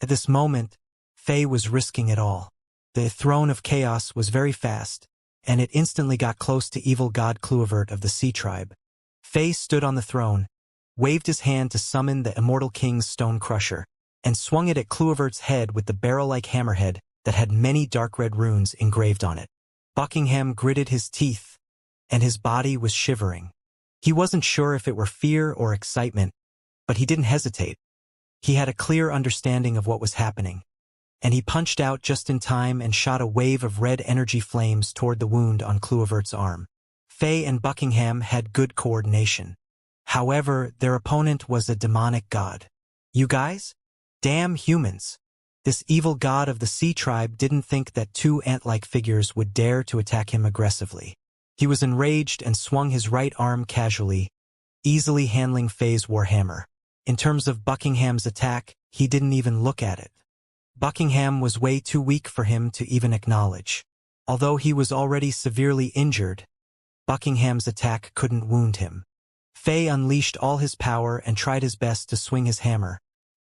At this moment, Faye was risking it all. The throne of chaos was very fast, and it instantly got close to evil god Cluivert of the Sea Tribe. Faye stood on the throne, waved his hand to summon the immortal king's stone crusher, and swung it at Cluivert's head with the barrel-like hammerhead that had many dark red runes engraved on it. Buckingham gritted his teeth, and his body was shivering. He wasn't sure if it were fear or excitement, but he didn't hesitate. He had a clear understanding of what was happening, and he punched out just in time and shot a wave of red energy flames toward the wound on Cluivert's arm. Faye and Buckingham had good coordination. However, their opponent was a demonic god. You guys? Damn humans. This evil god of the Sea Tribe didn't think that two ant-like figures would dare to attack him aggressively. He was enraged and swung his right arm casually, easily handling Faye's warhammer. In terms of Buckingham's attack, he didn't even look at it. Buckingham was way too weak for him to even acknowledge. Although he was already severely injured, Buckingham's attack couldn't wound him. Faye unleashed all his power and tried his best to swing his hammer,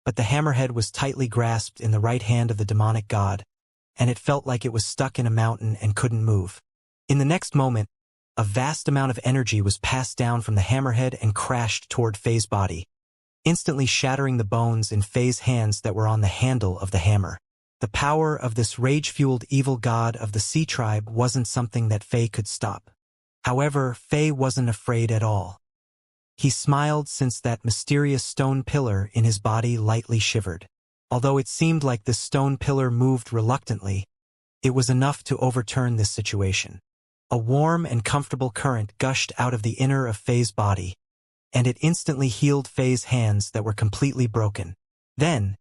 but the hammerhead was tightly grasped in the right hand of the demonic god, and it felt like it was stuck in a mountain and couldn't move. In the next moment, a vast amount of energy was passed down from the hammerhead and crashed toward Faye's body, instantly shattering the bones in Faye's hands that were on the handle of the hammer. The power of this rage-fueled evil god of the Sea Tribe wasn't something that Faye could stop. However, Faye wasn't afraid at all. He smiled since that mysterious stone pillar in his body lightly shivered. Although it seemed like this stone pillar moved reluctantly, it was enough to overturn this situation. A warm and comfortable current gushed out of the inner of Faye's body, and it instantly healed Faye's hands that were completely broken. Then,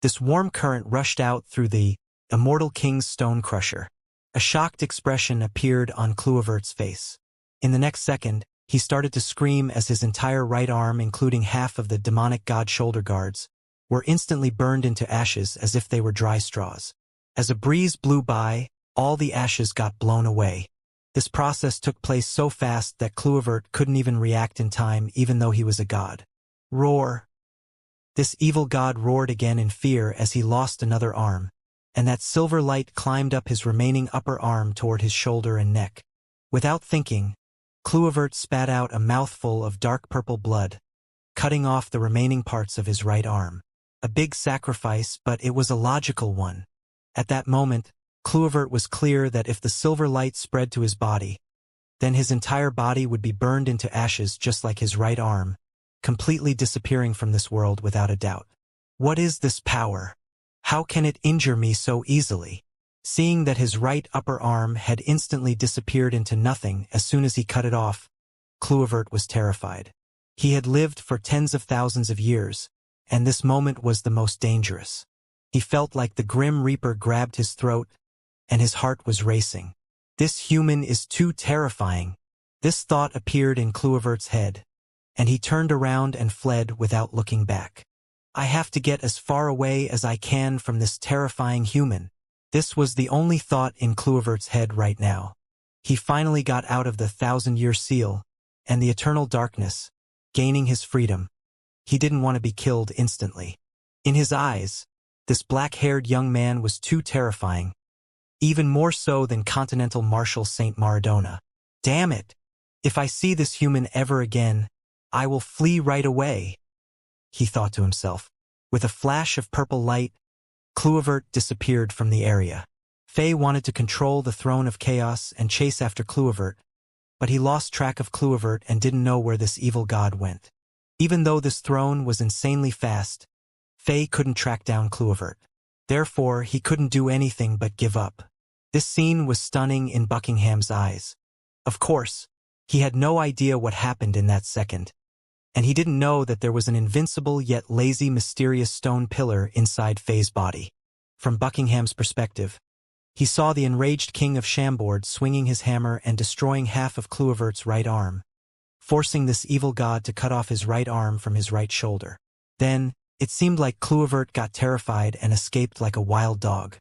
this warm current rushed out through the immortal king's stone crusher. A shocked expression appeared on Cluivert's face. In the next second, he started to scream as his entire right arm, including half of the demonic god shoulder guards, were instantly burned into ashes as if they were dry straws. As a breeze blew by, all the ashes got blown away. This process took place so fast that Cluivert couldn't even react in time, even though he was a god. Roar! This evil god roared again in fear as he lost another arm, and that silver light climbed up his remaining upper arm toward his shoulder and neck. Without thinking, Cluivert spat out a mouthful of dark purple blood, cutting off the remaining parts of his right arm. A big sacrifice, but it was a logical one. At that moment, Cluivert was clear that if the silver light spread to his body, then his entire body would be burned into ashes just like his right arm, completely disappearing from this world without a doubt. What is this power? How can it injure me so easily? Seeing that his right upper arm had instantly disappeared into nothing as soon as he cut it off, Cluivert was terrified. He had lived for tens of thousands of years, and this moment was the most dangerous. He felt like the Grim Reaper grabbed his throat, and his heart was racing. This human is too terrifying. This thought appeared in Cluivert's head, and he turned around and fled without looking back. I have to get as far away as I can from this terrifying human. This was the only thought in Cluivert's head right now. He finally got out of the 1,000-year seal and the eternal darkness, gaining his freedom. He didn't want to be killed instantly. In his eyes, this black-haired young man was too terrifying, even more so than Continental Marshal Saint Maradona. Damn it! If I see this human ever again, I will flee right away, he thought to himself. With a flash of purple light, Cluivert disappeared from the area. Faye wanted to control the throne of chaos and chase after Cluivert, but he lost track of Cluivert and didn't know where this evil god went. Even though this throne was insanely fast, Faye couldn't track down Cluivert. Therefore, he couldn't do anything but give up. This scene was stunning in Buckingham's eyes. Of course, he had no idea what happened in that second, and he didn't know that there was an invincible yet lazy mysterious stone pillar inside Faye's body. From Buckingham's perspective, he saw the enraged king of Chambord swinging his hammer and destroying half of Cluivert's right arm, forcing this evil god to cut off his right arm from his right shoulder. Then, it seemed like Cluivert got terrified and escaped like a wild dog.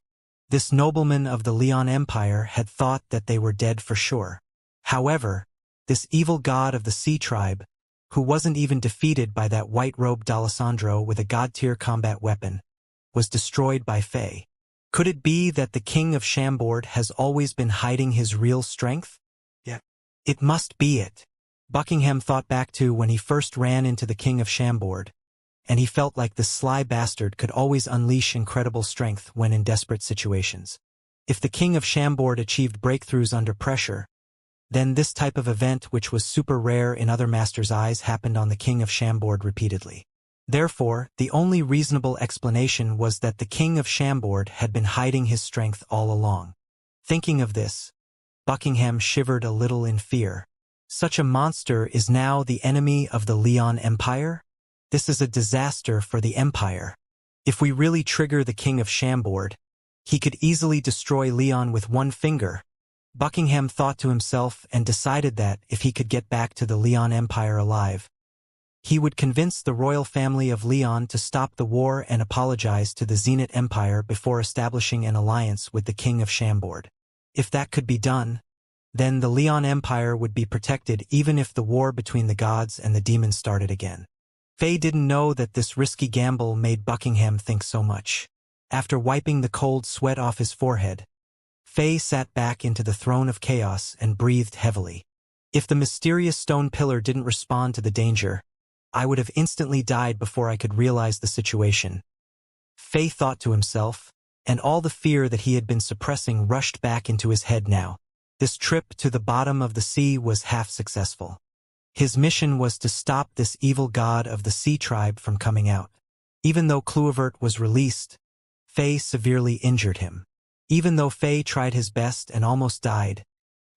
This nobleman of the Leon Empire had thought that they were dead for sure. However, this evil god of the Sea Tribe, who wasn't even defeated by that white-robed D'Alessandro with a god-tier combat weapon, was destroyed by Fei. Could it be that the king of Chambord has always been hiding his real strength? Yeah. It must be it. Buckingham thought back to when he first ran into the king of Chambord, and he felt like this sly bastard could always unleash incredible strength when in desperate situations. If the king of Chambord achieved breakthroughs under pressure, then this type of event, which was super rare in other masters' eyes, happened on the king of Chambord repeatedly. Therefore, the only reasonable explanation was that the king of Chambord had been hiding his strength all along. Thinking of this, Buckingham shivered a little in fear. Such a monster is now the enemy of the Leon Empire? This is a disaster for the Empire. If we really trigger the king of Chambord, he could easily destroy Leon with one finger. Buckingham thought to himself and decided that, if he could get back to the Leon Empire alive, he would convince the royal family of Leon to stop the war and apologize to the Zenith Empire before establishing an alliance with the king of Chambord. If that could be done, then the Leon Empire would be protected even if the war between the gods and the demons started again. Fei didn't know that this risky gamble made Buckingham think so much. After wiping the cold sweat off his forehead, Fei sat back into the throne of chaos and breathed heavily. If the mysterious stone pillar didn't respond to the danger, I would have instantly died before I could realize the situation. Fei thought to himself, and all the fear that he had been suppressing rushed back into his head now. This trip to the bottom of the sea was half successful. His mission was to stop this evil god of the sea tribe from coming out. Even though Kluivert was released, Fei severely injured him. Even though Fei tried his best and almost died,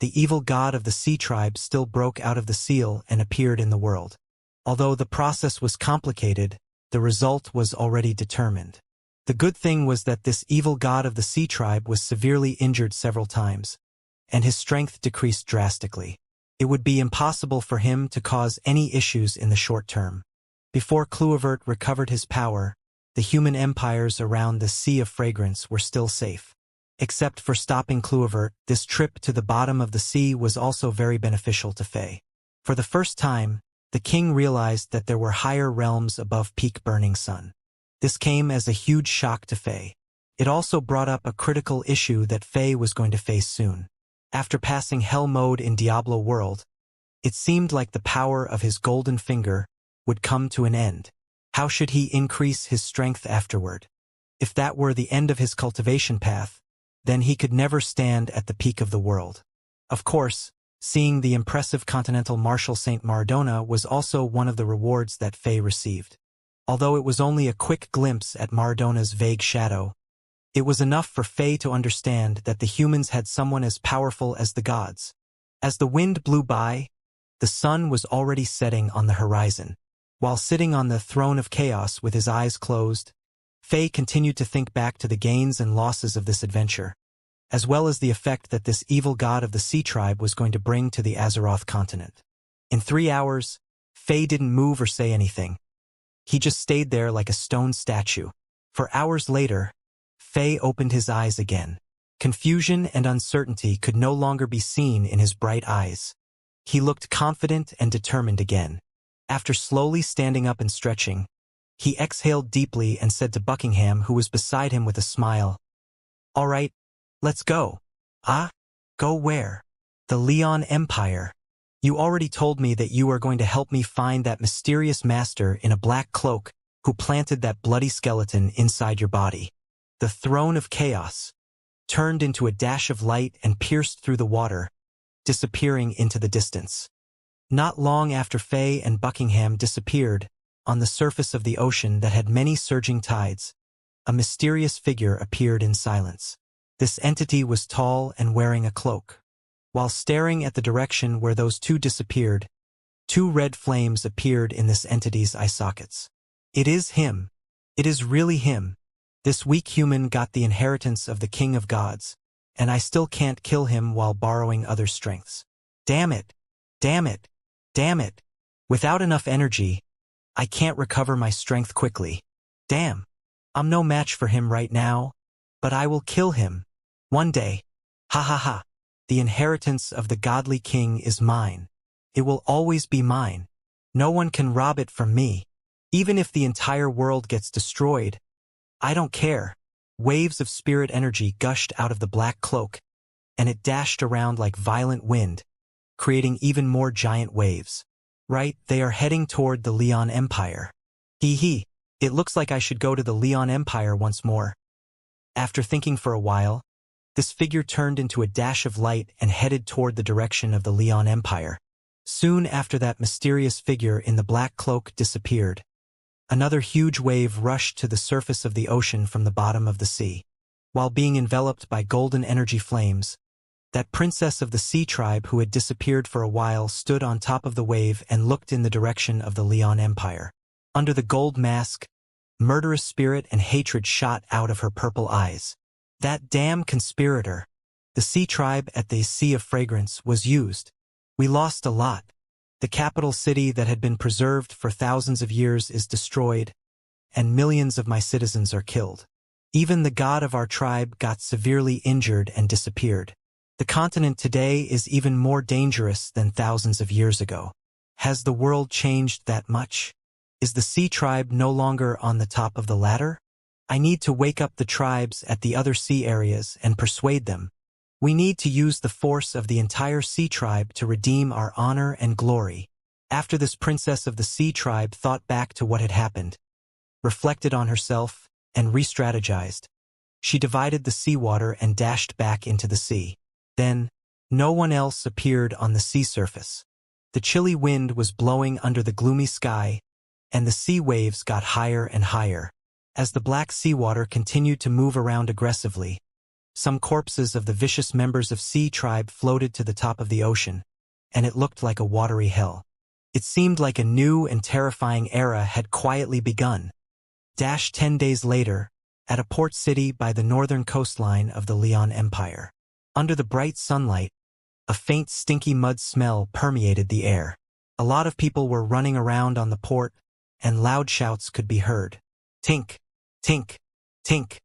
the evil god of the sea tribe still broke out of the seal and appeared in the world. Although the process was complicated, the result was already determined. The good thing was that this evil god of the sea tribe was severely injured several times, and his strength decreased drastically. It would be impossible for him to cause any issues in the short term. Before Kluivert recovered his power, the human empires around the Sea of Fragrance were still safe. Except for stopping Kluivert, this trip to the bottom of the sea was also very beneficial to Fei. For the first time, the king realized that there were higher realms above peak burning sun. This came as a huge shock to Fei. It also brought up a critical issue that Fei was going to face soon. After passing hell mode in Diablo World, it seemed like the power of his golden finger would come to an end. How should he increase his strength afterward? If that were the end of his cultivation path, then he could never stand at the peak of the world. Of course, seeing the impressive Continental Marshal Saint Maradona was also one of the rewards that Fei received. Although it was only a quick glimpse at Maradona's vague shadow, it was enough for Fei to understand that the humans had someone as powerful as the gods. As the wind blew by, the sun was already setting on the horizon. While sitting on the throne of chaos with his eyes closed, Fei continued to think back to the gains and losses of this adventure, as well as the effect that this evil god of the sea tribe was going to bring to the Azeroth continent. In 3 hours, Fei didn't move or say anything. He just stayed there like a stone statue. For hours later, Fei opened his eyes again. Confusion and uncertainty could no longer be seen in his bright eyes. He looked confident and determined again. After slowly standing up and stretching, he exhaled deeply and said to Buckingham, who was beside him with a smile, "All right, let's go." "Ah? Go where?" "The Leon Empire. You already told me that you are going to help me find that mysterious master in a black cloak who planted that bloody skeleton inside your body." The throne of chaos turned into a dash of light and pierced through the water, disappearing into the distance. Not long after Fei and Buckingham disappeared, on the surface of the ocean that had many surging tides, a mysterious figure appeared in silence. This entity was tall and wearing a cloak. While staring at the direction where those two disappeared, 2 red flames appeared in this entity's eye sockets. "It is him. It is really him. This weak human got the inheritance of the King of Gods, and I still can't kill him while borrowing other strengths. Damn it! Damn it! Damn it! Without enough energy, I can't recover my strength quickly. Damn! I'm no match for him right now, but I will kill him. One day. Ha ha ha! The inheritance of the godly king is mine. It will always be mine. No one can rob it from me. Even if the entire world gets destroyed, I don't care. Waves of spirit energy gushed out of the black cloak, and it dashed around like violent wind, creating even more giant waves. Right, they are heading toward the Leon Empire. Hee. It looks like I should go to the Leon Empire once more. After thinking for a while, this figure turned into a dash of light and headed toward the direction of the Leon Empire. Soon after that mysterious figure in the black cloak disappeared, another huge wave rushed to the surface of the ocean from the bottom of the sea. While being enveloped by golden energy flames, that princess of the sea tribe who had disappeared for a while stood on top of the wave and looked in the direction of the Leon Empire. Under the gold mask, murderous spirit and hatred shot out of her purple eyes. That damn conspirator. The sea tribe at the Sea of Fragrance was used. We lost a lot. The capital city that had been preserved for thousands of years is destroyed, and millions of my citizens are killed. Even the god of our tribe got severely injured and disappeared. The continent today is even more dangerous than thousands of years ago. Has the world changed that much? Is the sea tribe no longer on the top of the ladder? I need to wake up the tribes at the other sea areas and persuade them. We need to use the force of the entire sea tribe to redeem our honor and glory. After this princess of the sea tribe thought back to what had happened, reflected on herself, and re-strategized, she divided the seawater and dashed back into the sea. Then, no one else appeared on the sea surface. The chilly wind was blowing under the gloomy sky, and the sea waves got higher and higher. As the black seawater continued to move around aggressively, some corpses of the vicious members of Sea Tribe floated to the top of the ocean, and it looked like a watery hell. It seemed like a new and terrifying era had quietly begun. 10 days later, at a port city by the northern coastline of the Leon Empire. Under the bright sunlight, a faint stinky mud smell permeated the air. A lot of people were running around on the port, and loud shouts could be heard. Tink, tink, tink.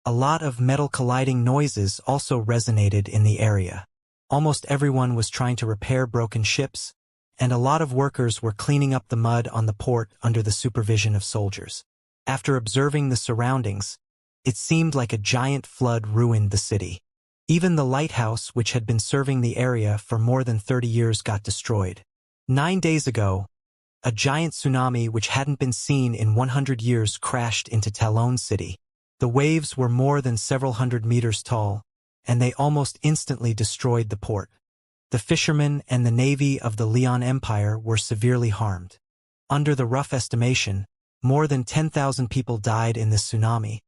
A lot of metal colliding noises also resonated in the area. Almost everyone was trying to repair broken ships, and a lot of workers were cleaning up the mud on the port under the supervision of soldiers. After observing the surroundings, it seemed like a giant flood ruined the city. Even the lighthouse, which had been serving the area for more than 30 years, got destroyed. 9 days ago, a giant tsunami which hadn't been seen in 100 years crashed into Talon City. The waves were more than several hundred meters tall, and they almost instantly destroyed the port. The fishermen and the navy of the Leon Empire were severely harmed. Under the rough estimation, more than 10,000 people died in this tsunami,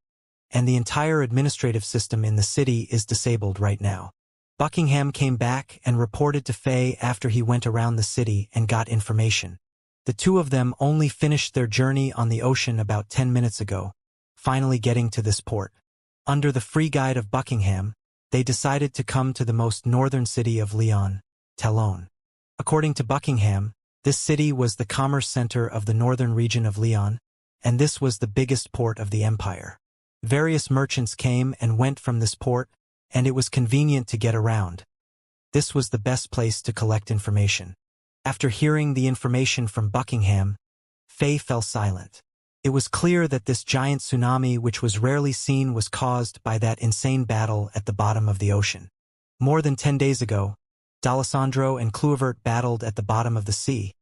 and the entire administrative system in the city is disabled right now. Buckingham came back and reported to Faye after he went around the city and got information. The two of them only finished their journey on the ocean about 10 minutes ago, finally getting to this port. Under the free guide of Buckingham, they decided to come to the most northern city of Leon, Talon. According to Buckingham, this city was the commerce center of the northern region of Leon, and this was the biggest port of the empire. Various merchants came and went from this port, and it was convenient to get around. This was the best place to collect information. After hearing the information from Buckingham, Faye fell silent. It was clear that this giant tsunami, which was rarely seen, was caused by that insane battle at the bottom of the ocean. More than 10 days ago, D'Alessandro and Cluivert battled at the bottom of the sea,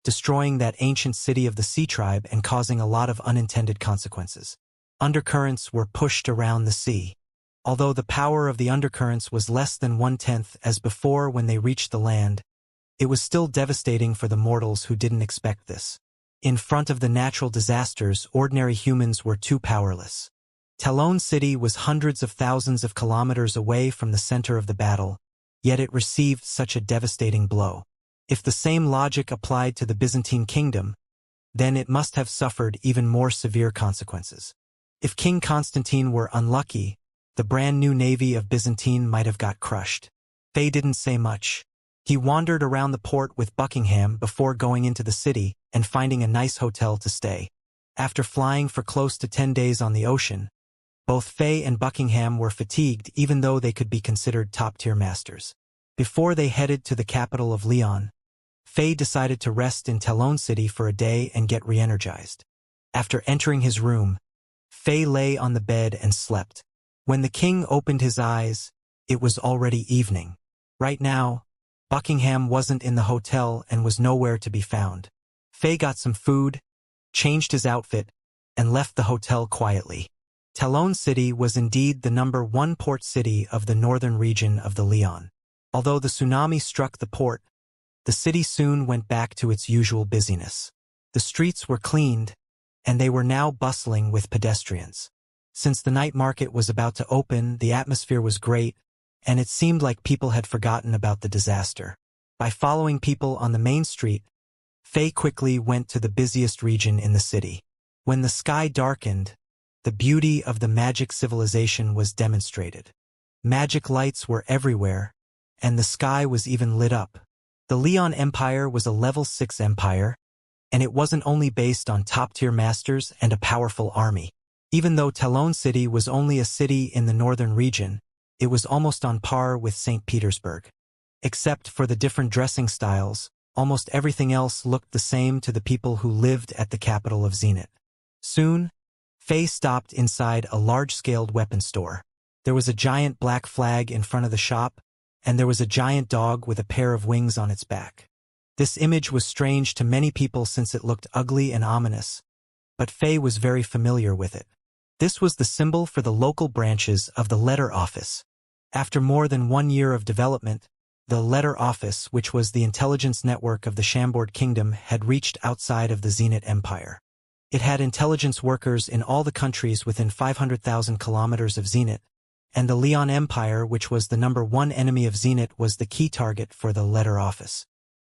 destroying that ancient city of the Sea Tribe and causing a lot of unintended consequences. Undercurrents were pushed around the sea. Although the power of the undercurrents was less than 1/10 as before when they reached the land, it was still devastating for the mortals who didn't expect this. In front of the natural disasters, ordinary humans were too powerless. Talon City was hundreds of thousands of kilometers away from the center of the battle, yet it received such a devastating blow. If the same logic applied to the Byzantine kingdom, then it must have suffered even more severe consequences. If King Constantine were unlucky, the brand new navy of Byzantine might have got crushed. Faye didn't say much. He wandered around the port with Buckingham before going into the city and finding a nice hotel to stay. After flying for close to 10 days on the ocean, both Faye and Buckingham were fatigued even though they could be considered top-tier masters. Before they headed to the capital of Leon, Faye decided to rest in Talon City for a day and get re-energized. After entering his room, Fei lay on the bed and slept. When the king opened his eyes, it was already evening. Right now, Buckingham wasn't in the hotel and was nowhere to be found. Fei got some food, changed his outfit, and left the hotel quietly. Talon City was indeed the #1 port city of the northern region of the Leon. Although the tsunami struck the port, the city soon went back to its usual busyness. The streets were cleaned, and they were now bustling with pedestrians. Since the night market was about to open, the atmosphere was great, and it seemed like people had forgotten about the disaster. By following people on the main street, Fei quickly went to the busiest region in the city. When the sky darkened, the beauty of the magic civilization was demonstrated. Magic lights were everywhere, and the sky was even lit up. The Leon Empire was a level 6 empire, and it wasn't only based on top-tier masters and a powerful army. Even though Talon City was only a city in the northern region, it was almost on par with St. Petersburg. Except for the different dressing styles, almost everything else looked the same to the people who lived at the capital of Zenith. Soon, Fei stopped inside a large-scaled weapon store. There was a giant black flag in front of the shop, and there was a giant dog with a pair of wings on its back. This image was strange to many people since it looked ugly and ominous, but Fei was very familiar with it. This was the symbol for the local branches of the letter office. After more than 1 year of development, the letter office, which was the intelligence network of the Chambord Kingdom, had reached outside of the Zenith Empire. It had intelligence workers in all the countries within 500,000 kilometers of Zenith, and the Leon Empire, which was the #1 enemy of Zenith, was the key target for the letter office.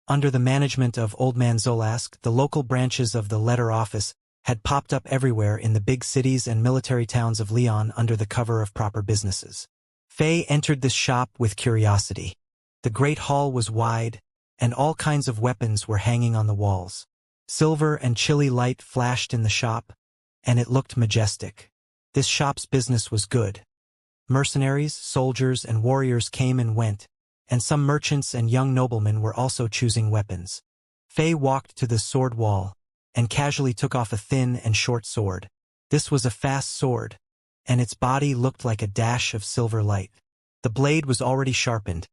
Under the management of Old Man Zolask, the local branches of the letter office had popped up everywhere in the big cities and military towns of Leon under the cover of proper businesses. Fei entered this shop with curiosity. The great hall was wide, and all kinds of weapons were hanging on the walls. Silver and chilly light flashed in the shop, and it looked majestic. This shop's business was good. Mercenaries, soldiers, and warriors came and went, and some merchants and young noblemen were also choosing weapons. Fei walked to the sword wall, and casually took off a thin and short sword. This was a fast sword, and its body looked like a dash of silver light. The blade was already sharpened,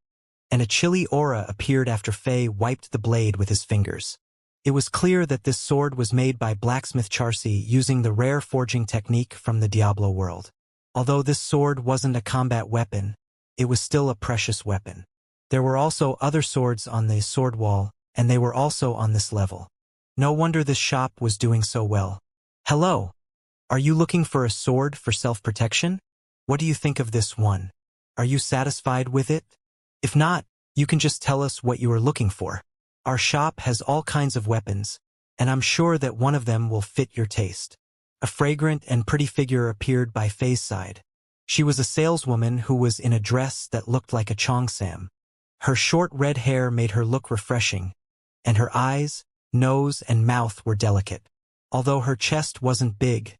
and a chilly aura appeared after Fei wiped the blade with his fingers. It was clear that this sword was made by blacksmith Charsi using the rare forging technique from the Diablo world. Although this sword wasn't a combat weapon, it was still a precious weapon. There were also other swords on the sword wall, and they were also on this level. No wonder this shop was doing so well. Hello. Are you looking for a sword for self-protection? What do you think of this one? Are you satisfied with it? If not, you can just tell us what you are looking for. Our shop has all kinds of weapons, and I'm sure that one of them will fit your taste. A fragrant and pretty figure appeared by Fei's side. She was a saleswoman who was in a dress that looked like a cheongsam. Her short red hair made her look refreshing, and her eyes, nose, and mouth were delicate. Although her chest wasn't big,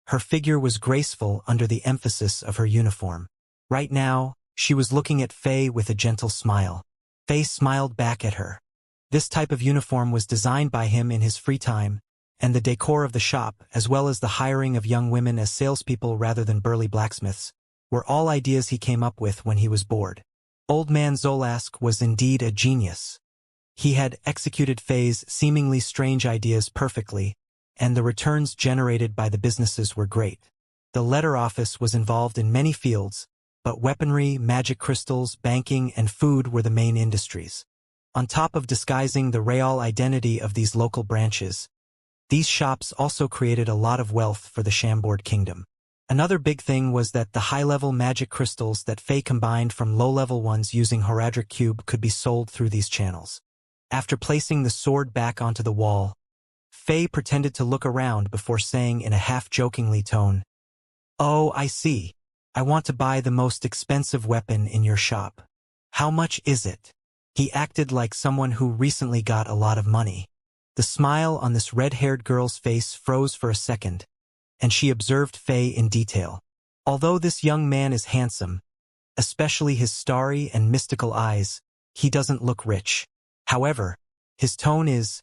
her figure was graceful under the emphasis of her uniform. Right now, she was looking at Fei with a gentle smile. Fei smiled back at her. This type of uniform was designed by him in his free time, and the decor of the shop, as well as the hiring of young women as salespeople rather than burly blacksmiths, were all ideas he came up with when he was bored. Old Man Zolask was indeed a genius. He had executed Fei's seemingly strange ideas perfectly, and the returns generated by the businesses were great. The letter office was involved in many fields, but weaponry, magic crystals, banking, and food were the main industries. On top of disguising the real identity of these local branches, these shops also created a lot of wealth for the Chambord Kingdom. Another big thing was that the high-level magic crystals that Fei combined from low-level ones using Horadric Cube could be sold through these channels. After placing the sword back onto the wall, Fei pretended to look around before saying in a half-jokingly tone, "Oh, I see. I want to buy the most expensive weapon in your shop. How much is it?" He acted like someone who recently got a lot of money. The smile on this red-haired girl's face froze for a second, and she observed Fei in detail. Although this young man is handsome, especially his starry and mystical eyes, he doesn't look rich. However, his tone is,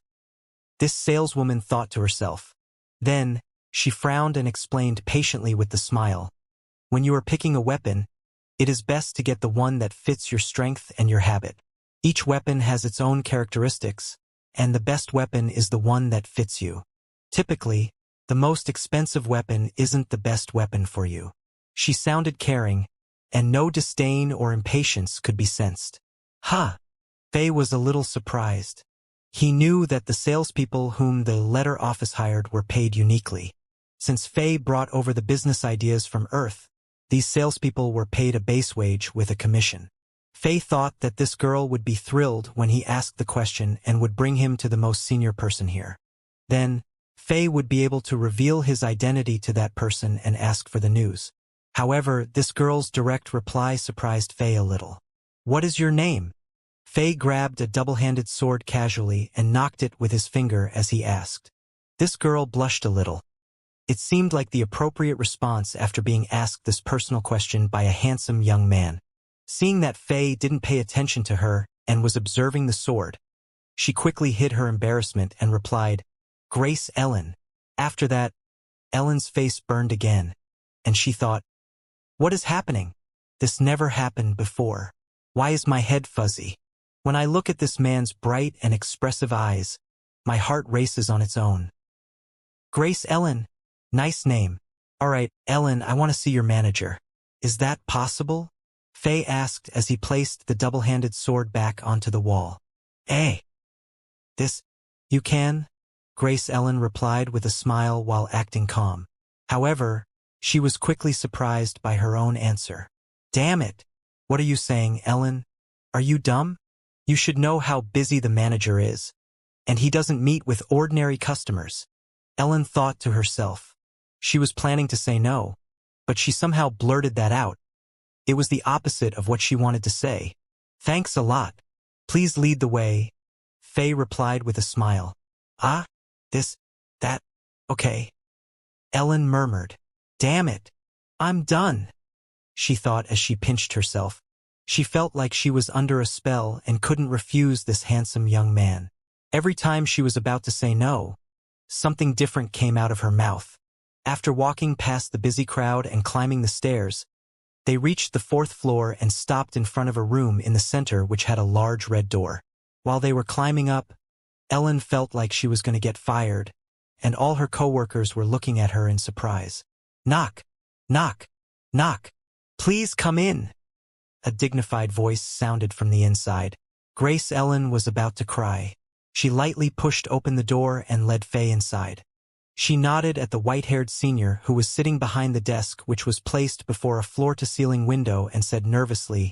this saleswoman thought to herself. Then, She frowned and explained patiently with the smile. When you are picking a weapon, it is best to get the one that fits your strength and your habit. Each weapon has its own characteristics, and the best weapon is the one that fits you. Typically, the most expensive weapon isn't the best weapon for you. She sounded caring, and no disdain or impatience could be sensed. Ha! Fei was a little surprised. He knew that the salespeople whom the letter office hired were paid uniquely. Since Fei brought over the business ideas from Earth, these salespeople were paid a base wage with a commission. Fei thought that this girl would be thrilled when he asked the question and would bring him to the most senior person here. Then, Fei would be able to reveal his identity to that person and ask for the news. However, this girl's direct reply surprised Fei a little. "What is your name?" Fei grabbed a double-handed sword casually and knocked it with his finger as he asked. This girl blushed a little. It seemed like the appropriate response after being asked this personal question by a handsome young man. Seeing that Fei didn't pay attention to her and was observing the sword, she quickly hid her embarrassment and replied, "Grace Ellen." After that, Ellen's face burned again, and she thought, "What is happening? This never happened before. Why is my head fuzzy? When I look at this man's bright and expressive eyes, my heart races on its own." "Grace Ellen. Nice name. Alright, Ellen, I want to see your manager. Is that possible?" Fei asked as he placed the double-handed sword back onto the wall. "Eh? This? You can?" Grace Ellen replied with a smile while acting calm. However, she was quickly surprised by her own answer. "Damn it! What are you saying, Ellen? Are you dumb? You should know how busy the manager is. And he doesn't meet with ordinary customers." Ellen thought to herself. She was planning to say no, but she somehow blurted that out. It was the opposite of what she wanted to say. "Thanks a lot. Please lead the way," Fei replied with a smile. "Ah? This? That? Okay." Ellen murmured. "Damn it. I'm done," she thought as she pinched herself. She felt like she was under a spell and couldn't refuse this handsome young man. Every time she was about to say no, something different came out of her mouth. After walking past the busy crowd and climbing the stairs, they reached the 4th floor and stopped in front of a room in the center which had a large red door. While they were climbing up, Ellen felt like she was going to get fired, and all her coworkers were looking at her in surprise. "Knock! Knock! Knock! Please come in!" A dignified voice sounded from the inside. Grace Ellen was about to cry. She lightly pushed open the door and led Fei inside. She nodded at the white-haired senior who was sitting behind the desk which was placed before a floor-to-ceiling window and said nervously,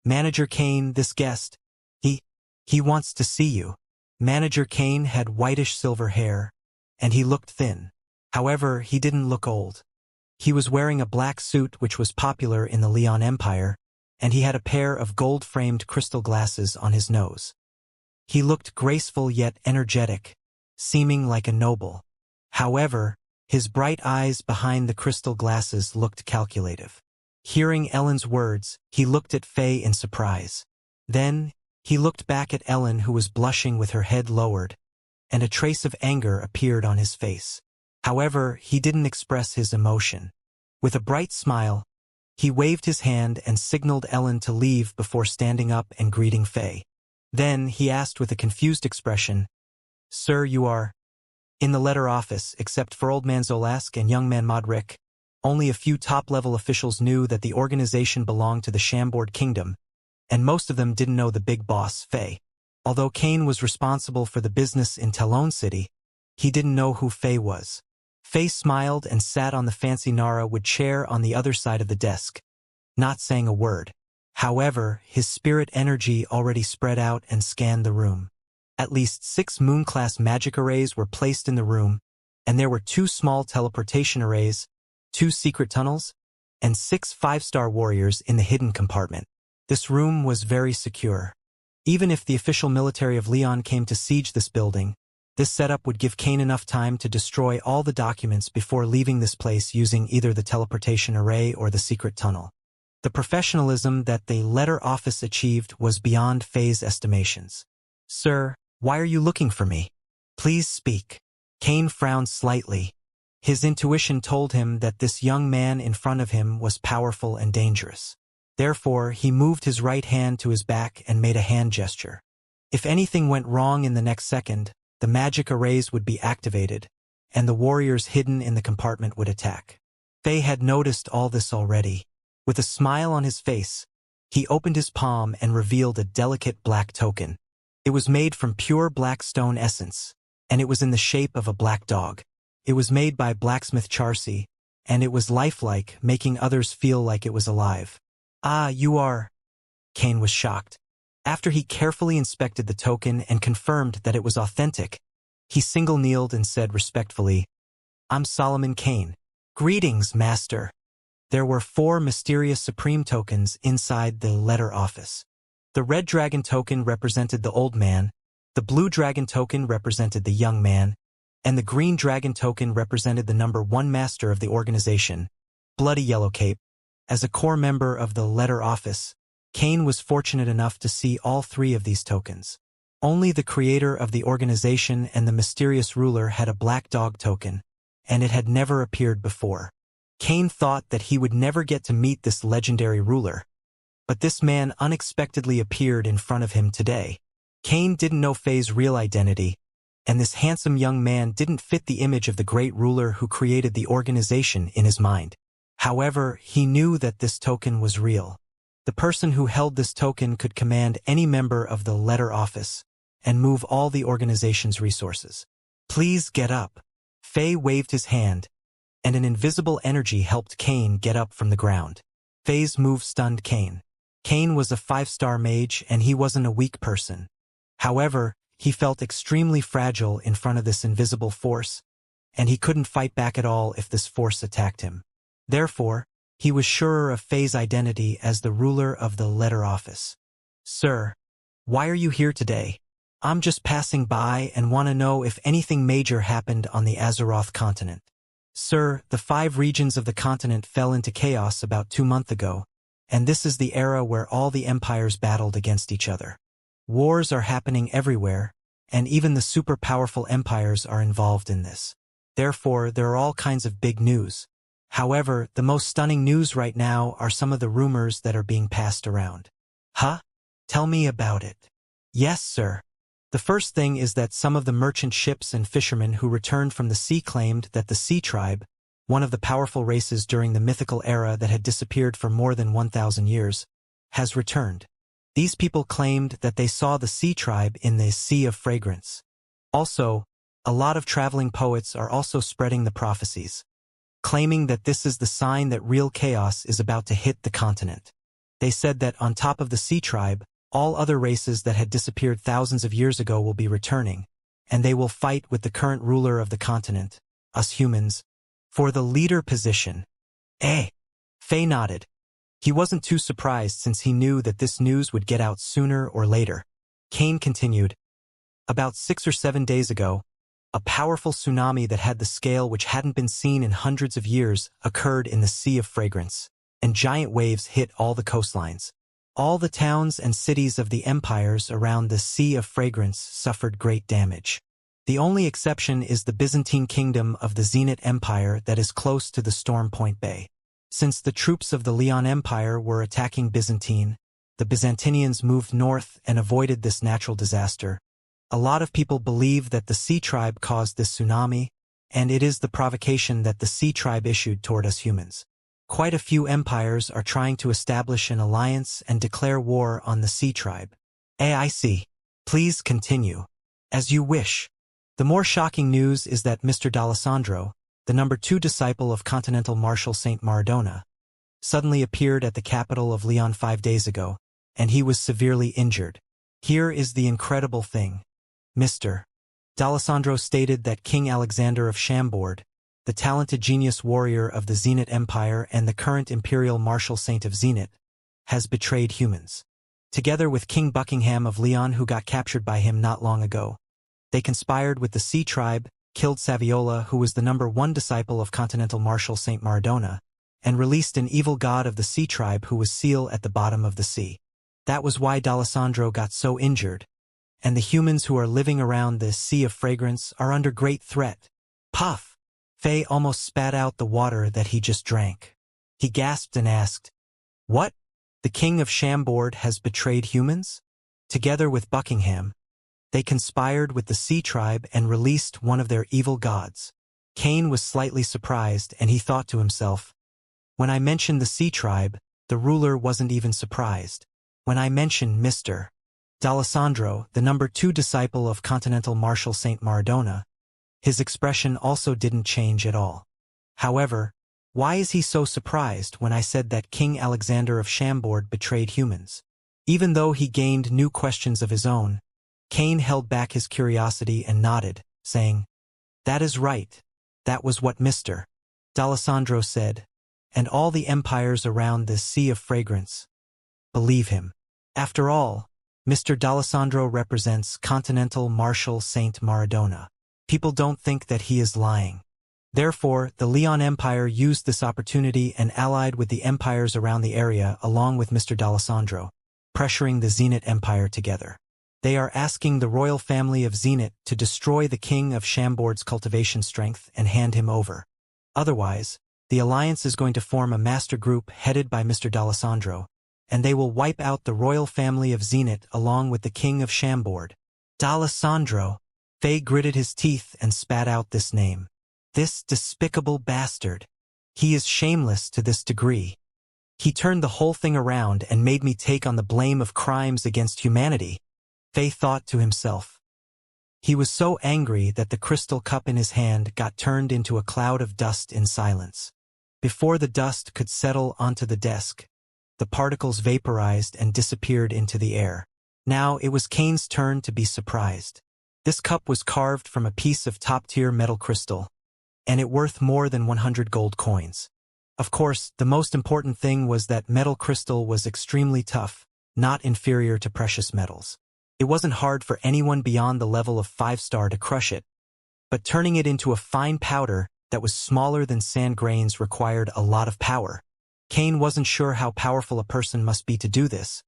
"Manager Kane, this guest, he wants to see you." Manager Kane had whitish-silver hair, and he looked thin. However, he didn't look old. He was wearing a black suit which was popular in the Leon Empire, and he had a pair of gold-framed crystal glasses on his nose. He looked graceful yet energetic, seeming like a noble. However, his bright eyes behind the crystal glasses looked calculative. Hearing Ellen's words, he looked at Fei in surprise. Then, he looked back at Ellen who was blushing with her head lowered, and a trace of anger appeared on his face. However, he didn't express his emotion. With a bright smile, he waved his hand and signaled Ellen to leave before standing up and greeting Fei. Then, he asked with a confused expression, "Sir, you are?" "In the letter office, except for Old Man Zolask and Young Man Modric, only a few top-level officials knew that the organization belonged to the Chambord Kingdom, and most of them didn't know the big boss, Fei. Although Kane was responsible for the business in Talon City, he didn't know who Fei was." Fei smiled and sat on the fancy Nara wood chair on the other side of the desk, not saying a word. However, his spirit energy already spread out and scanned the room. At least 6 Moon-class magic arrays were placed in the room, and there were 2 small teleportation arrays, 2 secret tunnels, and 6 5-star warriors in the hidden compartment. This room was very secure. Even if the official military of Leon came to siege this building, this setup would give Kane enough time to destroy all the documents before leaving this place using either the teleportation array or the secret tunnel. The professionalism that the letter office achieved was beyond Fei's estimations. "Sir, why are you looking for me? Please speak." Kane frowned slightly. His intuition told him that this young man in front of him was powerful and dangerous. Therefore, he moved his right hand to his back and made a hand gesture. If anything went wrong in the next second, the magic arrays would be activated, and the warriors hidden in the compartment would attack. Fei had noticed all this already. With a smile on his face, he opened his palm and revealed a delicate black token. It was made from pure black stone essence, and it was in the shape of a black dog. It was made by blacksmith Xianxia, and it was lifelike, making others feel like it was alive. "Ah, you are..." Cain was shocked. After he carefully inspected the token and confirmed that it was authentic, he single-kneeled and said respectfully, "I'm Solomon Cain. Greetings, Master." There were 4 mysterious supreme tokens inside the letter office. The red dragon token represented the old man, the blue dragon token represented the young man, and the green dragon token represented the number 1 master of the organization, Bloody Yellowcape. As a core member of the letter office, Cain was fortunate enough to see all 3 of these tokens. Only the creator of the organization and the mysterious ruler had a black dog token, and it had never appeared before. Cain thought that he would never get to meet this legendary ruler. But this man unexpectedly appeared in front of him today. Cain didn't know Fei's real identity, and this handsome young man didn't fit the image of the great ruler who created the organization in his mind. However, he knew that this token was real. The person who held this token could command any member of the letter office and move all the organization's resources. "Please get up." Fei waved his hand, and an invisible energy helped Cain get up from the ground. Fei's move stunned Cain. Cain was a 5-star mage, and he wasn't a weak person. However, he felt extremely fragile in front of this invisible force, and he couldn't fight back at all if this force attacked him. Therefore, he was surer of Fei's identity as the ruler of the letter office. "Sir, why are you here today?" "I'm just passing by and want to know if anything major happened on the Azeroth continent." "Sir, the 5 regions of the continent fell into chaos about 2 months ago, and this is the era where all the empires battled against each other. Wars are happening everywhere, and even the super-powerful empires are involved in this. Therefore, there are all kinds of big news. However, the most stunning news right now are some of the rumors that are being passed around." "Huh? Tell me about it." "Yes, sir. The first thing is that some of the merchant ships and fishermen who returned from the sea claimed that the Sea Tribe, one of the powerful races during the mythical era that had disappeared for more than 1,000 years, has returned. These people claimed that they saw the Sea Tribe in the Sea of Fragrance. Also, a lot of traveling poets are also spreading the prophecies, claiming that this is the sign that real chaos is about to hit the continent. They said that on top of the Sea Tribe, all other races that had disappeared thousands of years ago will be returning, and they will fight with the current ruler of the continent, us humans, for the leader position." "Eh?" Fei nodded. He wasn't too surprised since he knew that this news would get out sooner or later. Cain continued, "About 6 or 7 days ago, a powerful tsunami that had the scale which hadn't been seen in hundreds of years occurred in the Sea of Fragrance, and giant waves hit all the coastlines. All the towns and cities of the empires around the Sea of Fragrance suffered great damage. The only exception is the Byzantine kingdom of the Zenit Empire that is close to the Storm Point Bay. Since the troops of the Leon Empire were attacking Byzantine, the Byzantinians moved north and avoided this natural disaster. A lot of people believe that the Sea Tribe caused this tsunami, and it is the provocation that the Sea Tribe issued toward us humans. Quite a few empires are trying to establish an alliance and declare war on the Sea Tribe." "I see. Please continue." "As you wish." The more shocking news is that Mr. D'Alessandro, the number 2 disciple of Continental Marshal Saint Maradona, suddenly appeared at the capital of Leon 5 days ago, and he was severely injured. Here is the incredible thing. Mr. D'Alessandro stated that King Alexander of Chambord, the talented genius warrior of the Zenit Empire and the current imperial martial saint of Zenit, has betrayed humans. Together with King Buckingham of Leon, who got captured by him not long ago, they conspired with the Sea Tribe, killed Saviola, who was the number 1 disciple of Continental Marshal Saint Maradona, and released an evil god of the Sea Tribe who was Seal at the bottom of the sea. That was why D'Alessandro got so injured, and the humans who are living around the Sea of Fragrance are under great threat. Puff! Faye almost spat out the water that he just drank. He gasped and asked, "What? The king of Chambord has betrayed humans?" Together with Buckingham, they conspired with the Sea Tribe and released one of their evil gods. Cain was slightly surprised, and he thought to himself, when I mentioned the Sea Tribe, the ruler wasn't even surprised. When I mentioned Mr. D'Alessandro, the number 2 disciple of Continental Marshal Saint Maradona, his expression also didn't change at all. However, why is he so surprised when I said that King Alexander of Chambord betrayed humans? Even though he gained new questions of his own, Cain held back his curiosity and nodded, saying, "That is right. That was what Mr. D'Alessandro said, and all the empires around this sea of fragrance believe him. After all, Mr. D'Alessandro represents Continental Marshal Saint Maradona. People don't think that he is lying. Therefore, the Leon Empire used this opportunity and allied with the empires around the area along with Mr. D'Alessandro, pressuring the Zenit Empire together. They are asking the royal family of Zenit to destroy the king of Chambord's cultivation strength and hand him over. Otherwise, the alliance is going to form a master group headed by Mr. D'Alessandro, and they will wipe out the royal family of Zenit along with the king of Chambord. D'Alessandro. Faye gritted his teeth and spat out this name. This despicable bastard. He is shameless to this degree. He turned the whole thing around and made me take on the blame of crimes against humanity. Faye thought to himself. He was so angry that the crystal cup in his hand got turned into a cloud of dust in silence. Before the dust could settle onto the desk, the particles vaporized and disappeared into the air. Now it was Cain's turn to be surprised. This cup was carved from a piece of top-tier metal crystal, and it worth more than 100 gold coins. Of course, the most important thing was that metal crystal was extremely tough, not inferior to precious metals. It wasn't hard for anyone beyond the level of 5-star to crush it, but turning it into a fine powder that was smaller than sand grains required a lot of power. Cain wasn't sure how powerful a person must be to do this,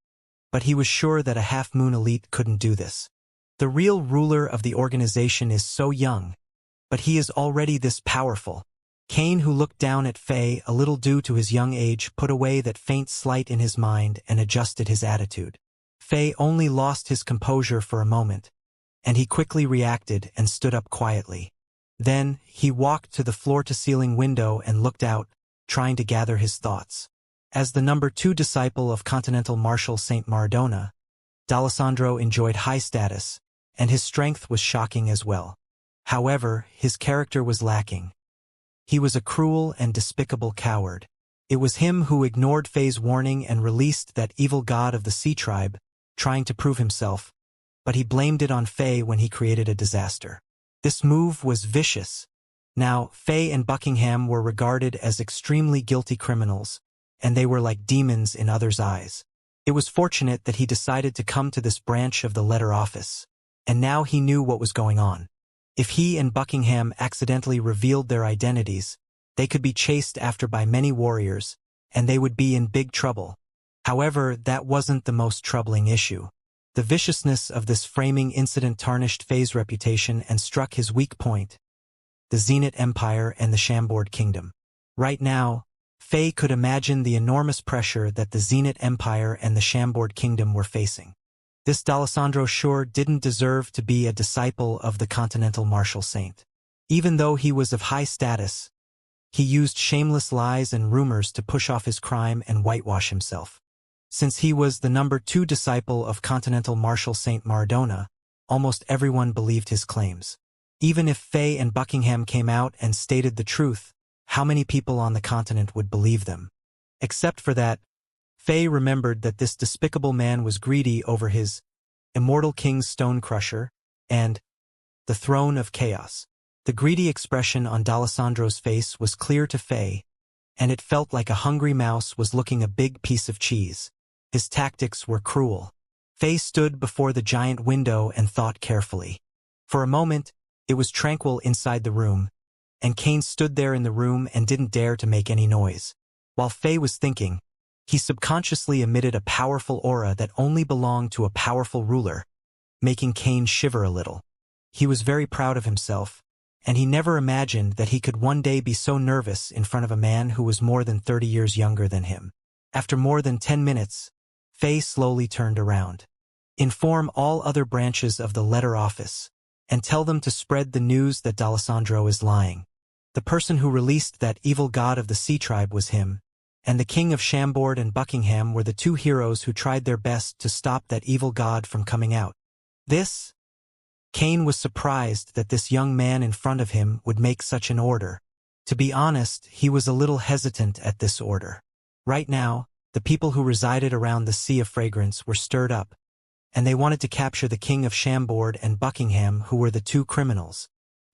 but he was sure that a half-moon elite couldn't do this. The real ruler of the organization is so young, but he is already this powerful. Cain, who looked down at Faye a little due to his young age, put away that faint slight in his mind and adjusted his attitude. Faye only lost his composure for a moment, and he quickly reacted and stood up quietly. Then, he walked to the floor-to-ceiling window and looked out, trying to gather his thoughts. As the number 2 disciple of Continental Marshal Saint Maradona, D'Alessandro enjoyed high status, and his strength was shocking as well. However, his character was lacking. He was a cruel and despicable coward. It was him who ignored Faye's warning and released that evil god of the Sea Tribe, trying to prove himself, but he blamed it on Faye when he created a disaster. This move was vicious. Now, Faye and Buckingham were regarded as extremely guilty criminals, and they were like demons in others' eyes. It was fortunate that he decided to come to this branch of the letter office, and now he knew what was going on. If he and Buckingham accidentally revealed their identities, they could be chased after by many warriors, and they would be in big trouble. However, that wasn't the most troubling issue. The viciousness of this framing incident tarnished Faye's reputation and struck his weak point, the Zenit Empire and the Chambord Kingdom. Right now, Faye could imagine the enormous pressure that the Zenit Empire and the Chambord Kingdom were facing. This D'Alessandro sure didn't deserve to be a disciple of the Continental Marshal Saint. Even though he was of high status, he used shameless lies and rumors to push off his crime and whitewash himself. Since he was the number 2 disciple of Continental Marshal Saint Maradona, almost everyone believed his claims. Even if Faye and Buckingham came out and stated the truth, how many people on the continent would believe them? Except for that, Faye remembered that this despicable man was greedy over his immortal king's stone crusher and the throne of chaos. The greedy expression on D'Alessandro's face was clear to Faye, and it felt like a hungry mouse was looking a big piece of cheese. His tactics were cruel. Faye stood before the giant window and thought carefully. For a moment, it was tranquil inside the room, and Cain stood there in the room and didn't dare to make any noise. While Faye was thinking, he subconsciously emitted a powerful aura that only belonged to a powerful ruler, making Cain shiver a little. He was very proud of himself, and he never imagined that he could one day be so nervous in front of a man who was more than 30 years younger than him. After more than 10 minutes, Faye slowly turned around. Inform all other branches of the letter office, and tell them to spread the news that D'Alessandro is lying. The person who released that evil god of the sea tribe was him, and the king of Chambord and Buckingham were the two heroes who tried their best to stop that evil god from coming out. Kane was surprised that this young man in front of him would make such an order. To be honest, he was a little hesitant at this order. Right now, the people who resided around the Sea of Fragrance were stirred up, and they wanted to capture the king of Chambord and Buckingham, who were the two criminals.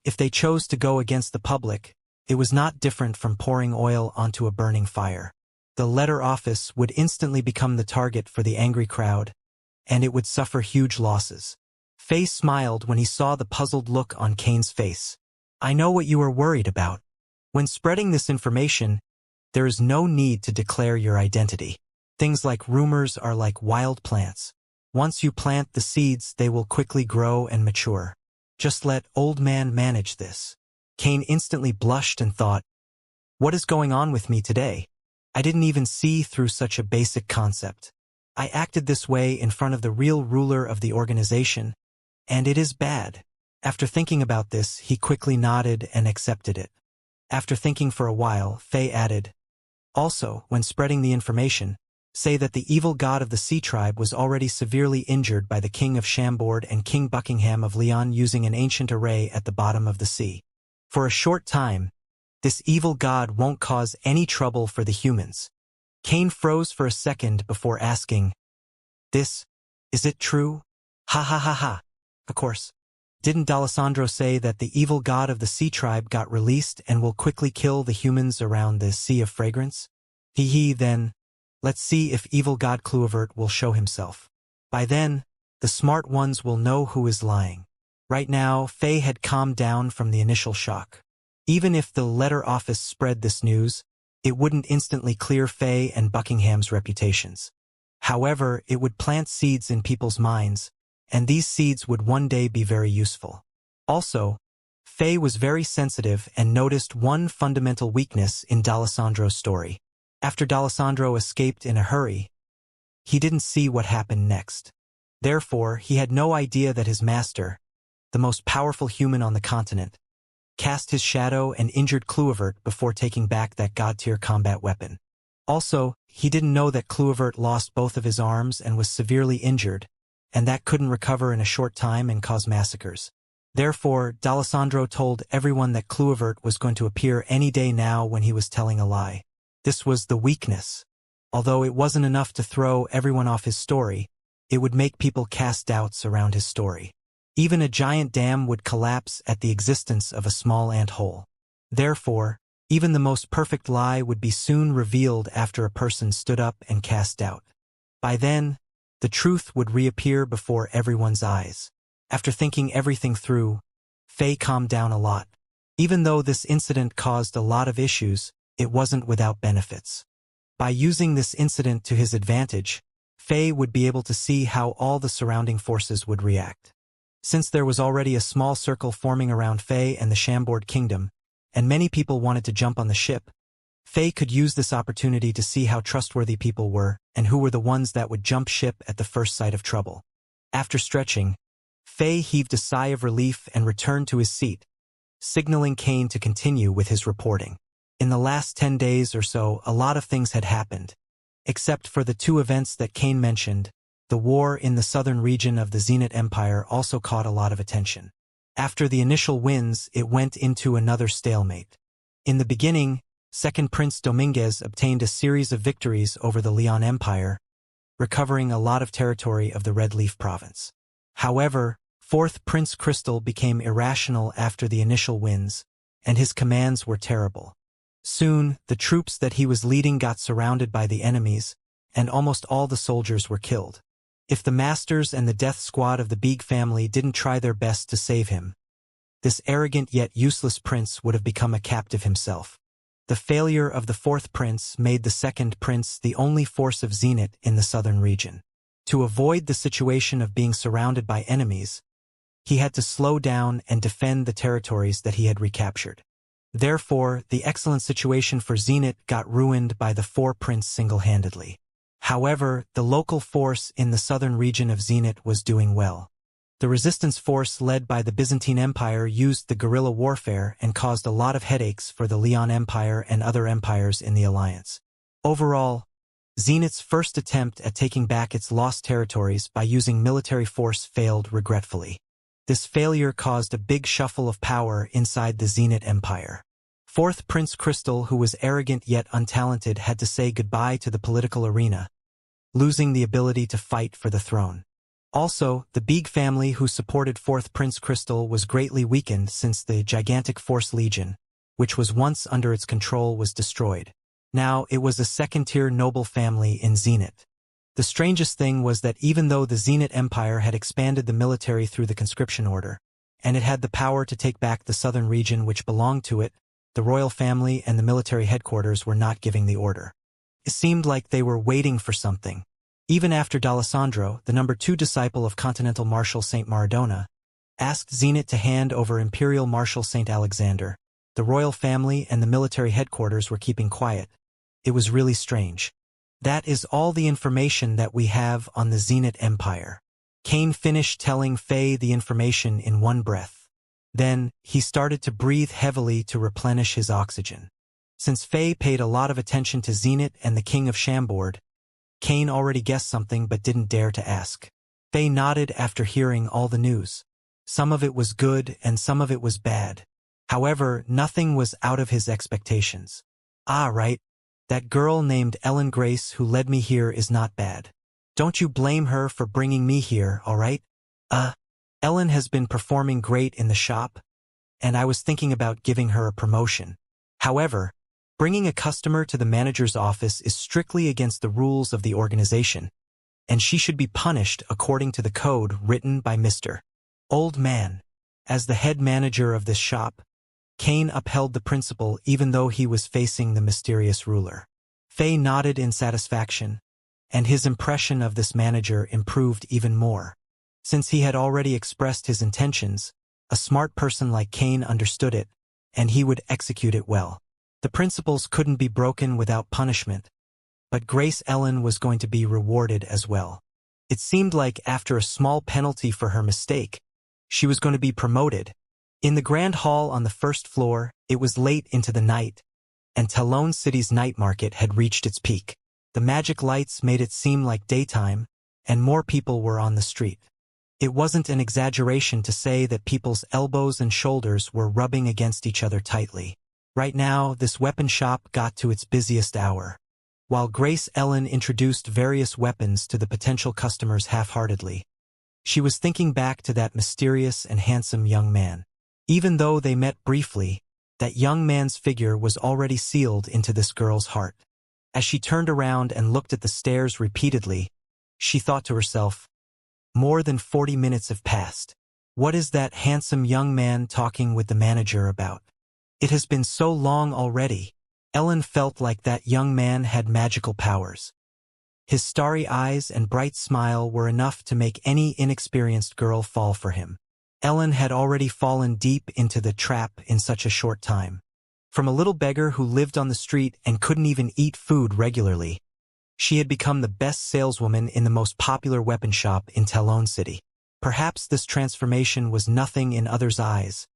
If they chose to go against the public, it was not different from pouring oil onto a burning fire. The letter office would instantly become the target for the angry crowd, and it would suffer huge losses. Faye smiled when he saw the puzzled look on Kane's face. I know what you are worried about. When spreading this information, there is no need to declare your identity. Things like rumors are like wild plants. Once you plant the seeds, they will quickly grow and mature. Just let old man manage this. Kane instantly blushed and thought, what is going on with me today? I didn't even see through such a basic concept. I acted this way in front of the real ruler of the organization, and it is bad. After thinking about this, he quickly nodded and accepted it. After thinking for a while, Faye added, also, when spreading the information, say that the evil god of the sea tribe was already severely injured by the king of Chambord and King Buckingham of Lyon using an ancient array at the bottom of the sea. For a short time, this evil god won't cause any trouble for the humans. Kane froze for a second before asking, is it true? Ha ha ha ha. Of course. Didn't D'Alessandro say that the evil god of the sea tribe got released and will quickly kill the humans around the Sea of Fragrance? Then, let's see if evil god Cluivert will show himself. By then, the smart ones will know who is lying. Right now, Faye had calmed down from the initial shock. Even if the letter office spread this news, it wouldn't instantly clear Faye and Buckingham's reputations. However, it would plant seeds in people's minds, and these seeds would one day be very useful. Also, Faye was very sensitive and noticed one fundamental weakness in D'Alessandro's story. After D'Alessandro escaped in a hurry, he didn't see what happened next. Therefore, he had no idea that his master, the most powerful human on the continent, cast his shadow and injured Cluivert before taking back that god-tier combat weapon. Also, he didn't know that Cluivert lost both of his arms and was severely injured, and that couldn't recover in a short time and cause massacres. Therefore, D'Alessandro told everyone that Cluivert was going to appear any day now when he was telling a lie. This was the weakness. Although it wasn't enough to throw everyone off his story, it would make people cast doubts around his story. Even a giant dam would collapse at the existence of a small ant hole. Therefore, even the most perfect lie would be soon revealed after a person stood up and cast doubt. By then, the truth would reappear before everyone's eyes. After thinking everything through, Faye calmed down a lot. Even though this incident caused a lot of issues, it wasn't without benefits. By using this incident to his advantage, Faye would be able to see how all the surrounding forces would react. Since there was already a small circle forming around Faye and the Chambord Kingdom, and many people wanted to jump on the ship, Faye could use this opportunity to see how trustworthy people were and who were the ones that would jump ship at the first sight of trouble. After stretching, Faye heaved a sigh of relief and returned to his seat, signaling Kane to continue with his reporting. In the last 10 days or so, a lot of things had happened. Except for the two events that Kane mentioned, the war in the southern region of the Zenith Empire also caught a lot of attention. After the initial wins, it went into another stalemate. In the beginning, Second Prince Dominguez obtained a series of victories over the Leon Empire, recovering a lot of territory of the Red Leaf Province. However, Fourth Prince Crystal became irrational after the initial wins, and his commands were terrible. Soon, the troops that he was leading got surrounded by the enemies, and almost all the soldiers were killed. If the Masters and the Death Squad of the Beeg family didn't try their best to save him, this arrogant yet useless prince would have become a captive himself. The failure of the fourth prince made the second prince the only force of Zenith in the southern region. To avoid the situation of being surrounded by enemies, He had to slow down and defend the territories that he had recaptured. Therefore, the excellent situation for Zenit got ruined by the four prince single-handedly. However, the local force in the southern region of Zenit was doing well. The resistance force led by the Byzantine Empire used the guerrilla warfare and caused a lot of headaches for the Leon Empire and other empires in the alliance. Overall, Zenit's first attempt at taking back its lost territories by using military force failed regretfully. This failure caused a big shuffle of power inside the Zenit Empire. Fourth Prince Crystal, who was arrogant yet untalented, had to say goodbye to the political arena, losing the ability to fight for the throne. Also, the Beeg family who supported Fourth Prince Crystal was greatly weakened since the gigantic Force Legion, which was once under its control, was destroyed. Now it was a second-tier noble family in Zenit. The strangest thing was that even though the Zenit Empire had expanded the military through the conscription order, and it had the power to take back the southern region which belonged to it, the royal family and the military headquarters were not giving the order. It seemed like they were waiting for something. Even after D'Alessandro, the number 2 disciple of Continental Marshal Saint Maradona, asked Zenit to hand over Imperial Marshal Saint Alexander, the royal family and the military headquarters were keeping quiet. It was really strange. That is all the information that we have on the Zenit Empire. Cain finished telling Faye the information in one breath. Then, he started to breathe heavily to replenish his oxygen. Since Faye paid a lot of attention to Zenit and the King of Chambord, Cain already guessed something but didn't dare to ask. Faye nodded after hearing all the news. Some of it was good and some of it was bad. However, nothing was out of his expectations. Ah, right. That girl named Ellen Grace who led me here is not bad. Don't you blame her for bringing me here, all right? Ellen has been performing great in the shop, and I was thinking about giving her a promotion. However, bringing a customer to the manager's office is strictly against the rules of the organization, and she should be punished according to the code written by Mr. Old Man. As the head manager of this shop, Cain upheld the principle even though he was facing the mysterious ruler. Faye nodded in satisfaction, and his impression of this manager improved even more. Since he had already expressed his intentions, a smart person like Cain understood it, and he would execute it well. The principles couldn't be broken without punishment, but Grace Ellen was going to be rewarded as well. It seemed like after a small penalty for her mistake, she was going to be promoted. In the grand hall on the first floor, it was late into the night, and Talon City's night market had reached its peak. The magic lights made it seem like daytime, and more people were on the street. It wasn't an exaggeration to say that people's elbows and shoulders were rubbing against each other tightly. Right now, this weapon shop got to its busiest hour. While Grace Ellen introduced various weapons to the potential customers half-heartedly, she was thinking back to that mysterious and handsome young man. Even though they met briefly, that young man's figure was already sealed into this girl's heart. As she turned around and looked at the stairs repeatedly, she thought to herself, more than 40 minutes have passed. What is that handsome young man talking with the manager about? It has been so long already. Ellen felt like that young man had magical powers. His starry eyes and bright smile were enough to make any inexperienced girl fall for him. Ellen had already fallen deep into the trap in such a short time. From a little beggar who lived on the street and couldn't even eat food regularly, she had become the best saleswoman in the most popular weapon shop in Talon City. Perhaps this transformation was nothing in others' eyes,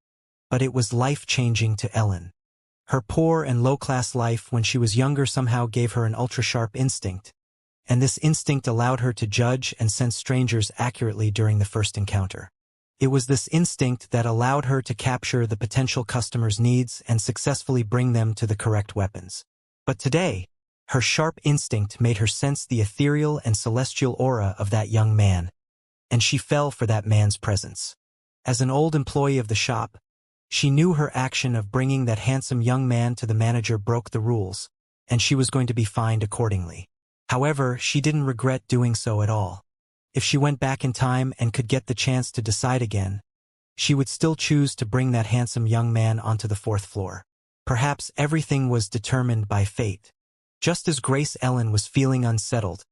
but it was life-changing to Ellen. Her poor and low-class life when she was younger somehow gave her an ultra-sharp instinct, and this instinct allowed her to judge and sense strangers accurately during the first encounter. It was this instinct that allowed her to capture the potential customer's needs and successfully bring them to the correct weapons. But today, her sharp instinct made her sense the ethereal and celestial aura of that young man, and she fell for that man's presence. As an old employee of the shop, she knew her action of bringing that handsome young man to the manager broke the rules, and she was going to be fined accordingly. However, she didn't regret doing so at all. If she went back in time and could get the chance to decide again, she would still choose to bring that handsome young man onto the 4th floor. Perhaps everything was determined by fate. Just as Grace Ellen was feeling unsettled,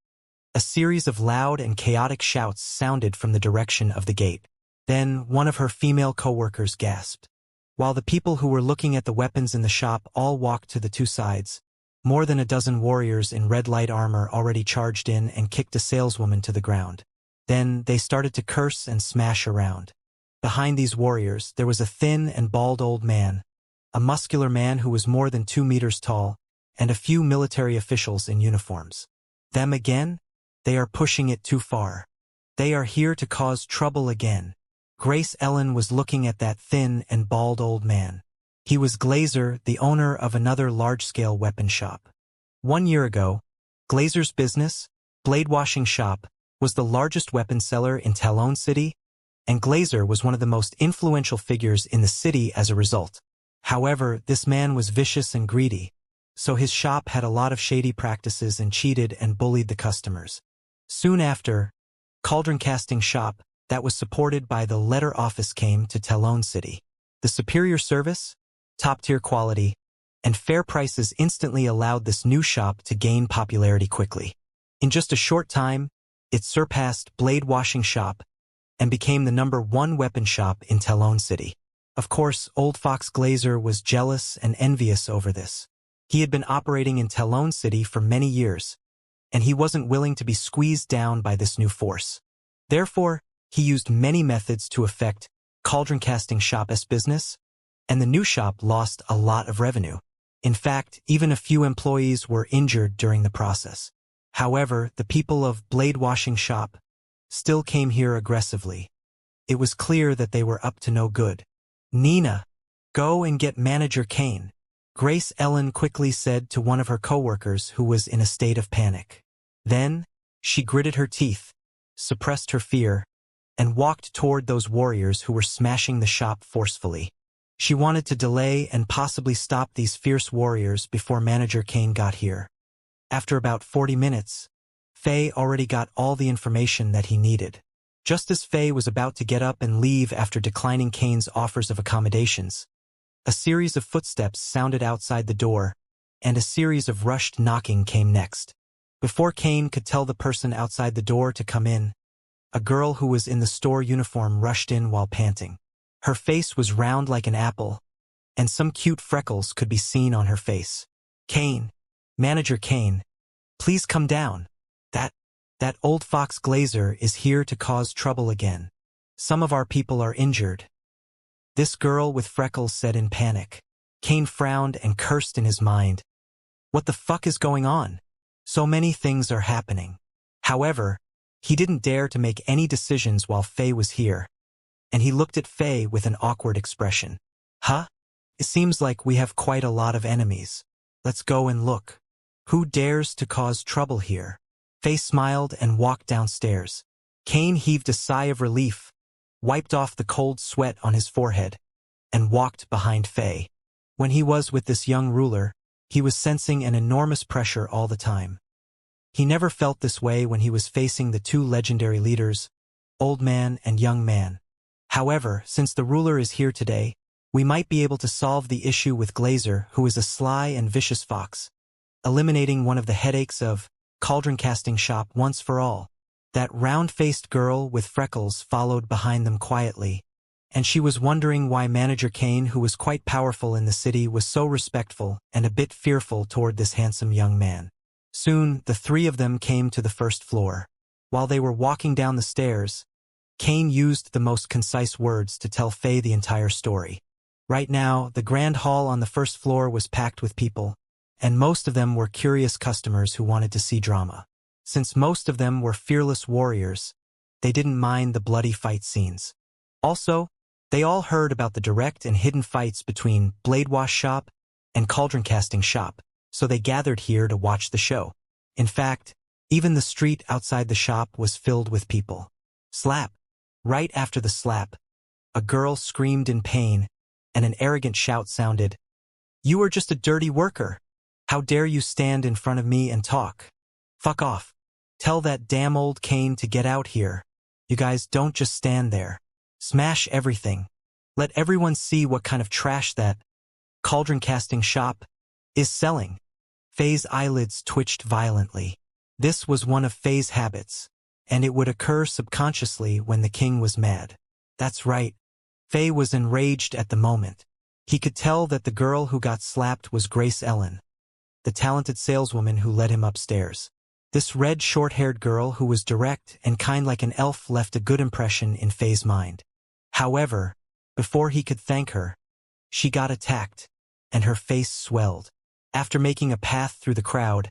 a series of loud and chaotic shouts sounded from the direction of the gate. Then one of her female co-workers gasped. While the people who were looking at the weapons in the shop all walked to the two sides, more than a dozen warriors in red light armor already charged in and kicked a saleswoman to the ground. Then they started to curse and smash around. Behind these warriors, there was a thin and bald old man, a muscular man who was more than 2 meters tall, and a few military officials in uniforms. Them again? They are pushing it too far. They are here to cause trouble again. Grace Ellen was looking at that thin and bald old man. He was Glazer, the owner of another large-scale weapon shop. 1 year ago, Glazer's business, blade washing shop, was the largest weapon seller in Talon City, and Glazer was one of the most influential figures in the city as a result. However, this man was vicious and greedy, so his shop had a lot of shady practices and cheated and bullied the customers. Soon after, Cauldron Casting Shop, that was supported by the letter office, came to Talon City. The superior service, top-tier quality, and fair prices instantly allowed this new shop to gain popularity quickly. In just a short time, it surpassed Blade Washing Shop and became the #1 weapon shop in Talon City. Of course, Old Fox Glazer was jealous and envious over this. He had been operating in Talon City for many years, and he wasn't willing to be squeezed down by this new force. Therefore, he used many methods to affect Cauldron Casting Shop's business, and the new shop lost a lot of revenue. In fact, even a few employees were injured during the process. However, the people of Blade Washing Shop still came here aggressively. It was clear that they were up to no good. "Nina, go and get Manager Kane," Grace Ellen quickly said to one of her coworkers who was in a state of panic. Then, she gritted her teeth, suppressed her fear, and walked toward those warriors who were smashing the shop forcefully. She wanted to delay and possibly stop these fierce warriors before Manager Kane got here. After about 40 minutes, Faye already got all the information that he needed. Just as Faye was about to get up and leave after declining Kane's offers of accommodations, a series of footsteps sounded outside the door, and a series of rushed knocking came next. Before Kane could tell the person outside the door to come in, a girl who was in the store uniform rushed in while panting. Her face was round like an apple, and some cute freckles could be seen on her face. "Kane, Manager Kane, please come down. That old fox Glazer is here to cause trouble again. Some of our people are injured," this girl with freckles said in panic. Kane frowned and cursed in his mind. What the fuck is going on? So many things are happening. However, he didn't dare to make any decisions while Faye was here, and he looked at Faye with an awkward expression. "Huh? It seems like we have quite a lot of enemies. Let's go and look. Who dares to cause trouble here?" Faye smiled and walked downstairs. Kane heaved a sigh of relief, wiped off the cold sweat on his forehead, and walked behind Faye. When he was with this young ruler, he was sensing an enormous pressure all the time. He never felt this way when he was facing the two legendary leaders, Old Man and Young Man. However, since the ruler is here today, we might be able to solve the issue with Glazer, who is a sly and vicious fox, eliminating one of the headaches of Cauldron Casting Shop once for all. That round-faced girl with freckles followed behind them quietly, and she was wondering why Manager Kane, who was quite powerful in the city, was so respectful and a bit fearful toward this handsome young man. Soon, the three of them came to the first floor. While they were walking down the stairs, Kane used the most concise words to tell Faye the entire story. Right now, the grand hall on the first floor was packed with people, and most of them were curious customers who wanted to see drama. Since most of them were fearless warriors, they didn't mind the bloody fight scenes. Also, they all heard about the direct and hidden fights between Blade Wash Shop and Cauldron Casting Shop, so they gathered here to watch the show. In fact, even the street outside the shop was filled with people. Slap! Right after the slap, a girl screamed in pain, and an arrogant shout sounded, "You are just a dirty worker. How dare you stand in front of me and talk? Fuck off. Tell that damn old Kane to get out here. You guys don't just stand there. Smash everything. Let everyone see what kind of trash that Cauldron Casting Shop is selling." Faye's eyelids twitched violently. This was one of Faye's habits, and it would occur subconsciously when the king was mad. That's right. Faye was enraged at the moment. He could tell that the girl who got slapped was Grace Ellen, the talented saleswoman who led him upstairs. This red short-haired girl who was direct and kind like an elf left a good impression in Faye's mind. However, before he could thank her, she got attacked, and her face swelled. After making a path through the crowd,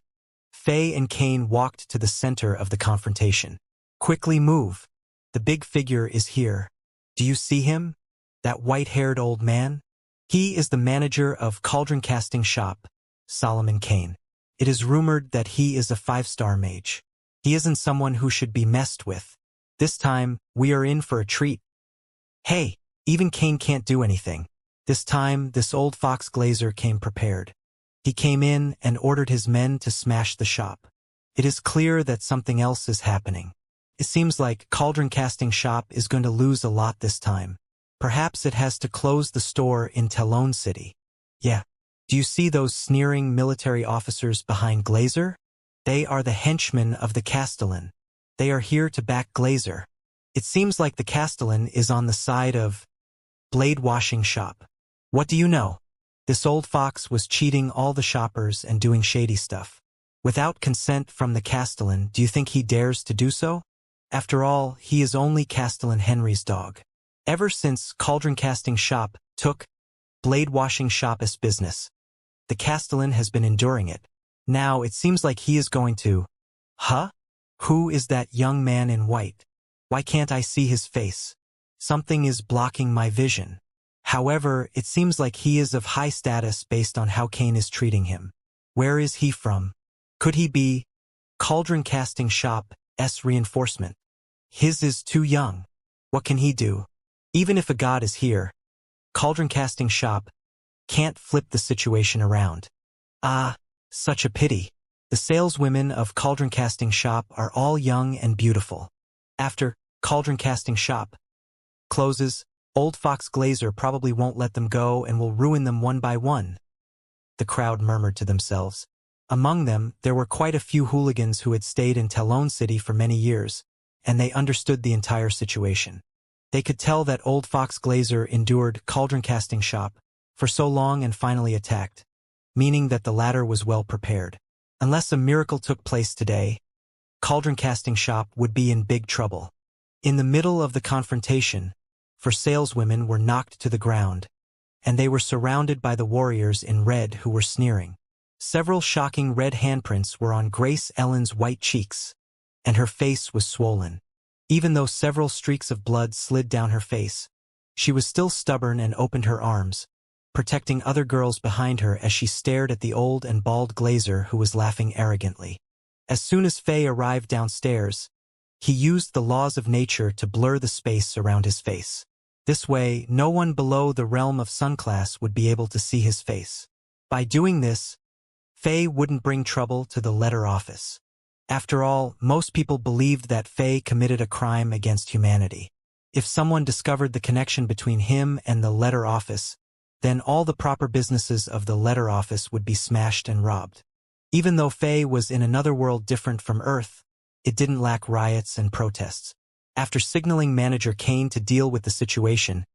Faye and Kane walked to the center of the confrontation. Quickly move. The big figure is here. Do you see him? That white-haired old man? He is the manager of Cauldron Casting Shop, Solomon Kane. It is rumored that he is a 5-star mage. He isn't someone who should be messed with. This time, we are in for a treat. Hey, even Kane can't do anything. This time, this old fox glazer came prepared. He came in and ordered his men to smash the shop. It is clear that something else is happening. It seems like Cauldron Casting Shop is going to lose a lot this time. Perhaps it has to close the store in Talon City. Yeah. Do you see those sneering military officers behind Glazer? They are the henchmen of the Castellan. They are here to back Glazer. It seems like the Castellan is on the side of Blade Washing Shop. What do you know? This old fox was cheating all the shoppers and doing shady stuff. Without consent from the Castellan, do you think he dares to do so? After all, he is only Castellan Henry's dog. Ever since Cauldron Casting Shop took Blade Washing Shop's business, the Castellan has been enduring it. Now it seems like he is going to... Huh? Who is that young man in white? Why can't I see his face? Something is blocking my vision. However, it seems like he is of high status based on how Kane is treating him. Where is he from? Could he be Cauldron Casting Shop's reinforcement? His is too young. What can he do? Even if a god is here, Cauldron Casting Shop can't flip the situation around. Ah, such a pity. The saleswomen of Cauldron Casting Shop are all young and beautiful. After Cauldron Casting Shop closes, Old Fox Glazer probably won't let them go and will ruin them one by one. The crowd murmured to themselves. Among them, there were quite a few hooligans who had stayed in Talon City for many years, and they understood the entire situation. They could tell that Old Fox Glazer endured Cauldron Casting Shop for so long and finally attacked, meaning that the latter was well prepared. Unless a miracle took place today, Cauldron Casting Shop would be in big trouble. In the middle of the confrontation, for saleswomen were knocked to the ground, and they were surrounded by the warriors in red who were sneering. Several shocking red handprints were on Grace Ellen's white cheeks, and her face was swollen. Even though several streaks of blood slid down her face, she was still stubborn and opened her arms, protecting other girls behind her as she stared at the old and bald Glazer who was laughing arrogantly. As soon as Faye arrived downstairs, he used the laws of nature to blur the space around his face. This way, no one below the realm of Sunclass would be able to see his face. By doing this, Faye wouldn't bring trouble to the letter office. After all, most people believed that Faye committed a crime against humanity. If someone discovered the connection between him and the letter office, then all the proper businesses of the letter office would be smashed and robbed. Even though Faye was in another world different from Earth, it didn't lack riots and protests. After signaling Manager Kane to deal with the situation,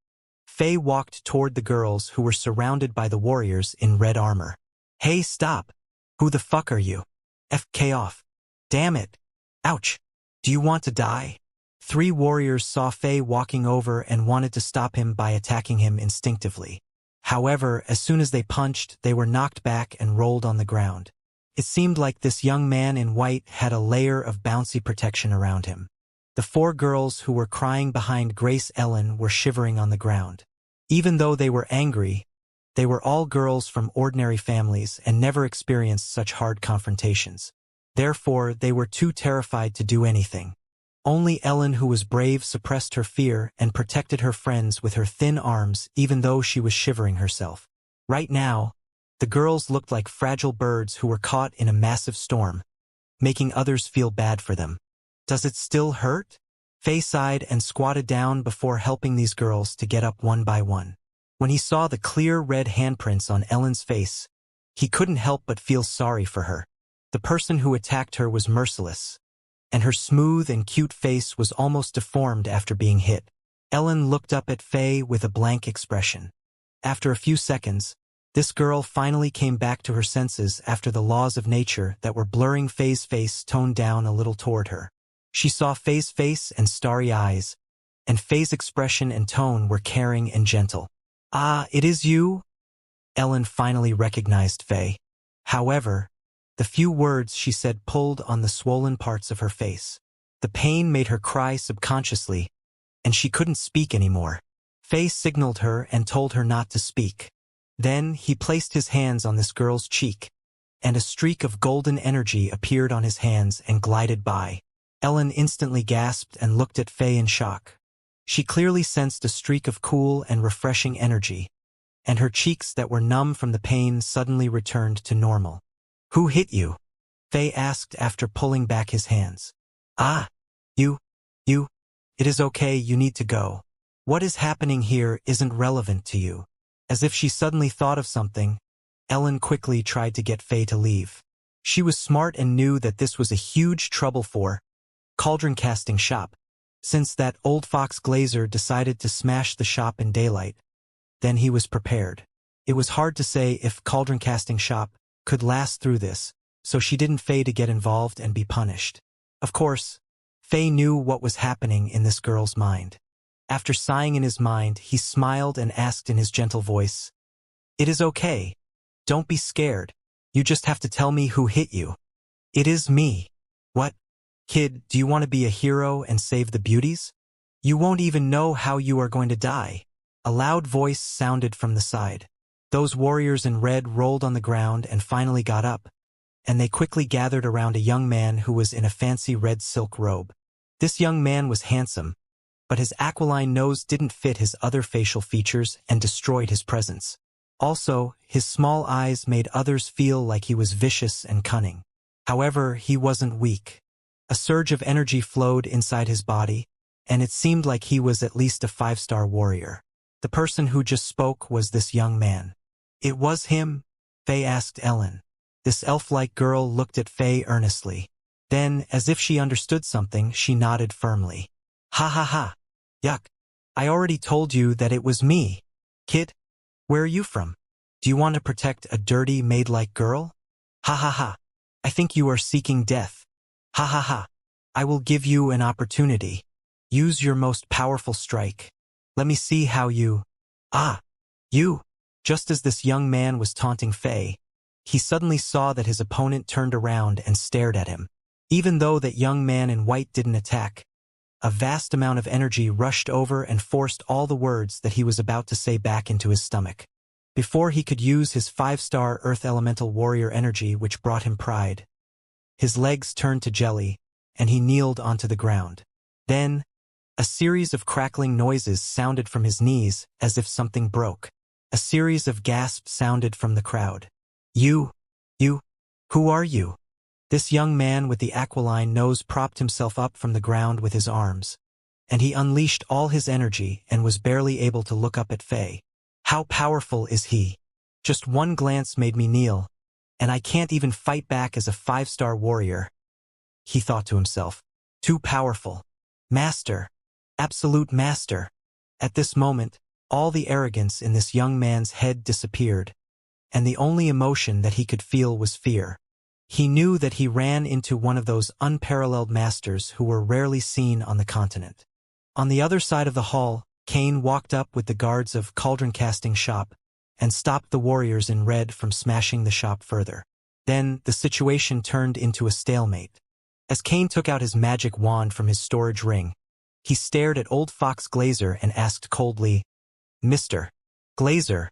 Faye walked toward the girls who were surrounded by the warriors in red armor. Hey, stop! Who the fuck are you? FK off. Damn it. Ouch. Do you want to die? 3 warriors saw Faye walking over and wanted to stop him by attacking him instinctively. However, as soon as they punched, they were knocked back and rolled on the ground. It seemed like this young man in white had a layer of bouncy protection around him. The 4 girls who were crying behind Grace Ellen were shivering on the ground. Even though they were angry, they were all girls from ordinary families and never experienced such hard confrontations. Therefore, they were too terrified to do anything. Only Ellen, who was brave, suppressed her fear and protected her friends with her thin arms even though she was shivering herself. Right now, the girls looked like fragile birds who were caught in a massive storm, making others feel bad for them. Does it still hurt? Faye sighed and squatted down before helping these girls to get up one by one. When he saw the clear red handprints on Ellen's face, he couldn't help but feel sorry for her. The person who attacked her was merciless, and her smooth and cute face was almost deformed after being hit. Ellen looked up at Faye with a blank expression. After a few seconds, this girl finally came back to her senses after the laws of nature that were blurring Faye's face toned down a little toward her. She saw Faye's face and starry eyes, and Faye's expression and tone were caring and gentle. "Ah, it is you?" Ellen finally recognized Faye. However, the few words she said pulled on the swollen parts of her face. The pain made her cry subconsciously, and she couldn't speak anymore. Faye signaled her and told her not to speak. Then he placed his hands on this girl's cheek, and a streak of golden energy appeared on his hands and glided by. Ellen instantly gasped and looked at Faye in shock. She clearly sensed a streak of cool and refreshing energy, and her cheeks that were numb from the pain suddenly returned to normal. "Who hit you?" Faye asked after pulling back his hands. "Ah, you. It is okay, you need to go. What is happening here isn't relevant to you." As if she suddenly thought of something, Ellen quickly tried to get Faye to leave. She was smart and knew that this was a huge trouble for Cauldron Casting Shop, since that old fox Glazer decided to smash the shop in daylight. Then he was prepared. It was hard to say if Cauldron Casting Shop could last through this, so she didn't Faye to get involved and be punished. Of course, Faye knew what was happening in this girl's mind. After sighing in his mind, he smiled and asked in his gentle voice, "It is okay. Don't be scared. You just have to tell me who hit you." "It is me." "What? Kid, do you want to be a hero and save the beauties? You won't even know how you are going to die." A loud voice sounded from the side. Those warriors in red rolled on the ground and finally got up, and they quickly gathered around a young man who was in a fancy red silk robe. This young man was handsome, but his aquiline nose didn't fit his other facial features and destroyed his presence. Also, his small eyes made others feel like he was vicious and cunning. However, he wasn't weak. A surge of energy flowed inside his body, and it seemed like he was at least a 5-star warrior. The person who just spoke was this young man. "It was him?" Faye asked Ellen. This elf-like girl looked at Faye earnestly. Then, as if she understood something, she nodded firmly. "Ha ha ha. Yuck. I already told you that it was me. Kid, where are you from? Do you want to protect a dirty maid-like girl? Ha ha ha. I think you are seeking death. Ha ha ha. I will give you an opportunity. Use your most powerful strike. Let me see how you—" "Ah, you!" Just as this young man was taunting Faye, he suddenly saw that his opponent turned around and stared at him. Even though that young man in white didn't attack, a vast amount of energy rushed over and forced all the words that he was about to say back into his stomach. Before he could use his 5-star Earth Elemental Warrior energy, which brought him pride, his legs turned to jelly, and he kneeled onto the ground. Then, a series of crackling noises sounded from his knees as if something broke. A series of gasps sounded from the crowd. You, who are you?" This young man with the aquiline nose propped himself up from the ground with his arms, and he unleashed all his energy and was barely able to look up at Faye. "How powerful is he? Just one glance made me kneel, and I can't even fight back as a 5-star warrior," he thought to himself. "Too powerful. Master. Absolute master." At this moment, all the arrogance in this young man's head disappeared, and the only emotion that he could feel was fear. He knew that he ran into one of those unparalleled masters who were rarely seen on the continent. On the other side of the hall, Kane walked up with the guards of Cauldron Casting Shop and stopped the warriors in red from smashing the shop further. Then, the situation turned into a stalemate. As Kane took out his magic wand from his storage ring, he stared at old Fox Glazer and asked coldly, "Mr. Glazer,